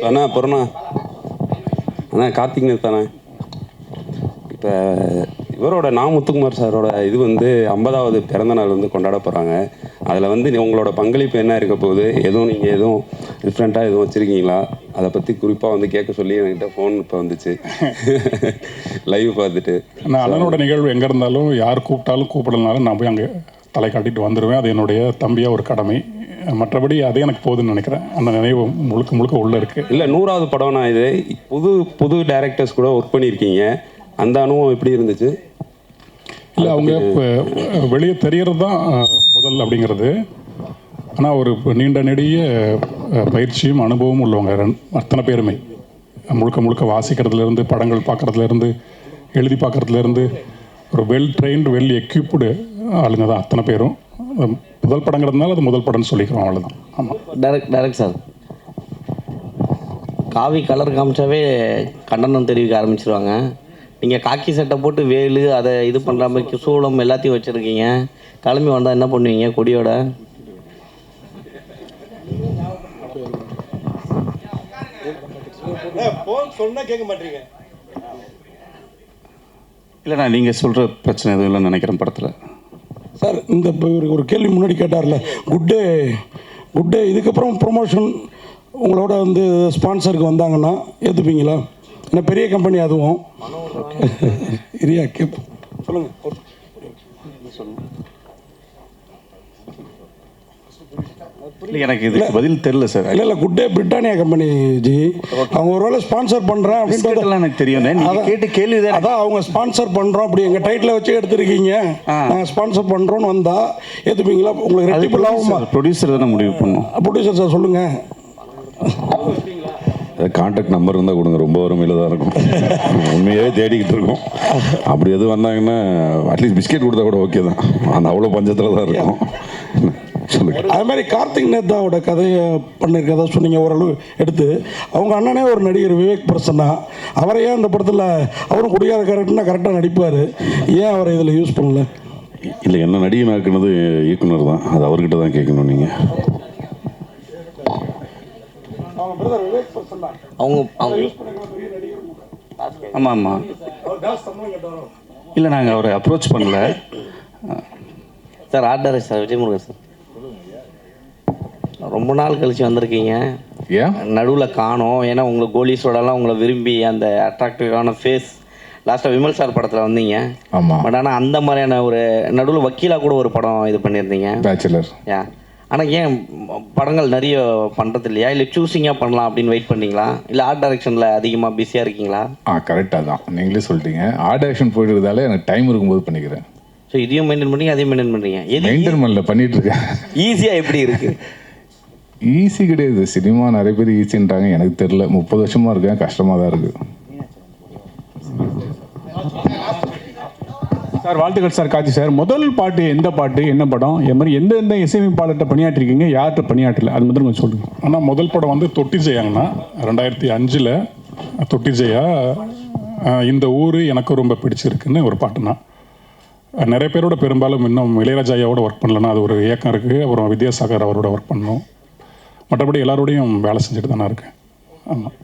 அண்ணா கார்த்திக் நேதாண்ணா, இப்போ இவரோட முத்துக்குமார் சாரோட இது வந்து 50வது பிறந்த நாள் வந்து கொண்டாட போகிறாங்க. அதில் வந்து உங்களோட பங்களிப்பு என்ன இருக்க போகுது, நீங்கள் எதுவும் டிஃப்ரெண்ட்டாக எதுவும் வச்சுருக்கீங்களா, அதை பற்றி குறிப்பாக வந்து கேட்க சொல்லி என்கிட்ட ஃபோன் இப்போ வந்துச்சு லைவ் பார்த்துட்டு. நான் அண்ணனோட நிகழ்வு எங்கே இருந்தாலும் யார் கூப்பிட்டாலும் கூப்பிடலனாலும் நான் போய் அங்கே தலை காட்டிட்டு வந்துடுவேன். அது என்னுடைய தம்பியாக ஒரு கடமை. மற்றபடி அதே எனக்கு போகுதுன்னு நினைக்கிறேன். அந்த நினைவு முழுக்க முழுக்க உள்ளே இருக்குது. இல்லை 100வது படம்னா இது புது டைரக்டர்ஸ் கூட ஒர்க் பண்ணியிருக்கீங்க. அந்த அனுபவம் எப்படி இருந்துச்சு? இல்லை அவங்க இப்போ வெளியே தெரியறது தான் முதல் அப்படிங்கிறது. ஆனால் ஒரு நீண்ட நெடிய பயிற்சியும் அனுபவமும் உள்ளவங்க அத்தனை பேருமே. முழுக்க முழுக்க வாசிக்கிறதுலேருந்து, படங்கள் பார்க்குறதுலேருந்து, எழுதி பார்க்குறதுலேருந்து ஒரு வெல் ட்ரெயின்டு வெல் எக்யூப்டு ஆளுங்க தான் அத்தனை பேரும். முதல் படங்கிறதுனால அது முதல் படம்னு சொல்லிக்கிறோம், அவ்வளோதான். ஆமாம், டேரக்ட் சார் காவி கலர் காமிச்சாவே கண்டனம் தெரிவிக்க ஆரம்பிச்சிருவாங்க. நீங்கள் காக்கி சட்டை போட்டு வேலு அதை இது பண்ணுற மாதிரி சூளம் எல்லாத்தையும் வச்சுருக்கீங்க. கிளம்பி வந்தால் என்ன பண்ணுவீங்க கொடியோட? சொன்னால் கேட்க மாட்டீங்க. இல்லைண்ணா, நீங்கள் சொல்கிற பிரச்சனை எதுவும் இல்லைன்னு நினைக்கிறேன் படத்தில். சார் இந்த இப்போ ஒரு கேள்வி முன்னாடி கேட்டார்ல, குட் டே இதுக்கப்புறம் ப்ரொமோஷன் உங்களோட வந்து ஸ்பான்சருக்கு வந்தாங்கன்னா ஏற்றுப்பீங்களா? ஏன்னா பெரிய கம்பெனி அதுவும். இரியா கேட்போம், சொல்லுங்கள். எனக்கு இதுக்கு பதில் தெரியல சார். இல்லை good day Britannia company G, அவங்க ஒருவேளை ஸ்பான்சர் பண்ணுறேன் அப்படின்றது எனக்கு தெரியும். கேட்டு கேள்வி அதான் அவங்க ஸ்பான்சர் பண்ணுறோம் அப்படி எங்கள் டைட்டில் வச்சு எடுத்துருக்கீங்க, நாங்கள் ஸ்பான்சர் பண்ணுறோன்னு வந்தால் ஏற்றுப்பீங்களா? உங்களுக்கு ரெட்டிப்பு லாபமா? ப்ரொடியூசர் தானே முடிவு பண்ணும். ப்ரொடியூசர் சார் சொல்லுங்கள். கான்டாக்ட் நம்பர் இருந்தால் கொடுங்க, ரொம்ப வறுமையில் தான் இருக்கும். உண்மையாகவே தேடிக்கிட்டு இருக்கோம். அப்படி எதுவும் வந்தாங்கன்னா அட்லீஸ்ட் பிஸ்கெட் கொடுத்தா கூட ஓகே தான். அந்த அவ்வளோ பஞ்சத்தில் தான் இருக்கும். அது மாதிரி கார்த்திக் நேதாவோட கதையை பண்ணியிருக்கதா சொன்னீங்க, ஓரளவு எடுத்து. அவங்க அண்ணனே ஒரு நடிகர் விவேக் பிரசன்னா, அவரை ஏன் இந்த படத்தில் அவரும் குடிகார கேரக்டர்னா கரெக்டாக நடிப்பார், ஏன் அவரை இதில் யூஸ் பண்ணல? இல்லை, என்ன நடிகை நாக்குனது இயக்குனர் தான், அது அவர்கிட்ட தான் கேட்கணும் நீங்கள். ஆமாம். இல்லை, நாங்கள் அவரை அப்ரோச் பண்ணல sir. Art director sir Vijayamurugan sir, ரொம்ப நாள் கழிச்சு வந்திருக்கீங்க. நடுவில் காணோம். ஏன்னா உங்களை கோலிஸோடலாம் உங்களை விரும்பி அந்த அட்ராக்டிவான ஃபேஸ் லாஸ்ட்டாக விமல் சார் படத்தில் வந்தீங்க. ஆமாம். பட் ஆனால் அந்த மாதிரியான ஒரு நடுவில் வக்கீலாக கூட ஒரு படம் இது பண்ணியிருந்தீங்க, பேச்சுலர். ஆனால் ஏன் படங்கள் நிறைய பண்ணுறது இல்லையா? இல்லை சூஸிங்காக பண்ணலாம் அப்படின்னு வெயிட் பண்ணீங்களா? இல்லை ஆர்ட் டைரக்ஷனில் அதிகமாக பிஸியாக இருக்கீங்களா? கரெக்டாக தான் நீங்களே சொல்லிட்டீங்க. ஆர்ட் டைரக்ஷன் போயிட்டு இருந்தாலே எனக்கு டைம் இருக்கும்போது பண்ணிக்கிறேன். ஸோ இதையும் மெயின்டைன் பண்ணி அதையும் மெயின்டைன் பண்ணுறீங்க. மெயின்டைன் பண்ணல, பண்ணிட்டு இருக்கேன். ஈஸியாக எப்படி இருக்கு? ஈஸி கிடையாது. சினிமா நிறைய பேர் ஈஸின்றாங்க, எனக்கு தெரியல. 30 வருஷமாக இருக்கேன், கஷ்டமாக தான் இருக்குது. சார் வாழ்த்துக்கள் சார். காட்சி சார், முதல் பாட்டு எந்த பாட்டு, என்ன படம், இது மாதிரி எந்த இசையமைப்பாளர்கிட்ட பணியாற்றிருக்கீங்க, யார்கிட்ட பணியாற்றல, அது மட்டும் கொஞ்சம் சொல்லுங்கள். ஆனால் முதல் படம் வந்து தொட்டி ஜெயாங்கண்ணா, 2005 தொட்டி ஜெயா. இந்த ஊர் எனக்கு ரொம்ப பிடிச்சிருக்குன்னு ஒரு பாட்டுனா. நிறைய பேரோட பெரும்பாலும் இன்னும் இளையராஜாவோட ஒர்க் பண்ணலன்னா, அது ஒரு இயக்கம் இருக்குது. அப்புறம் வித்யாசாகர் அவரோட ஒர்க் பண்ணணும். மற்றபடி எல்லாரோடையும் வேலை செஞ்சுட்டு தானே இருக்கேன். ஆமாம்.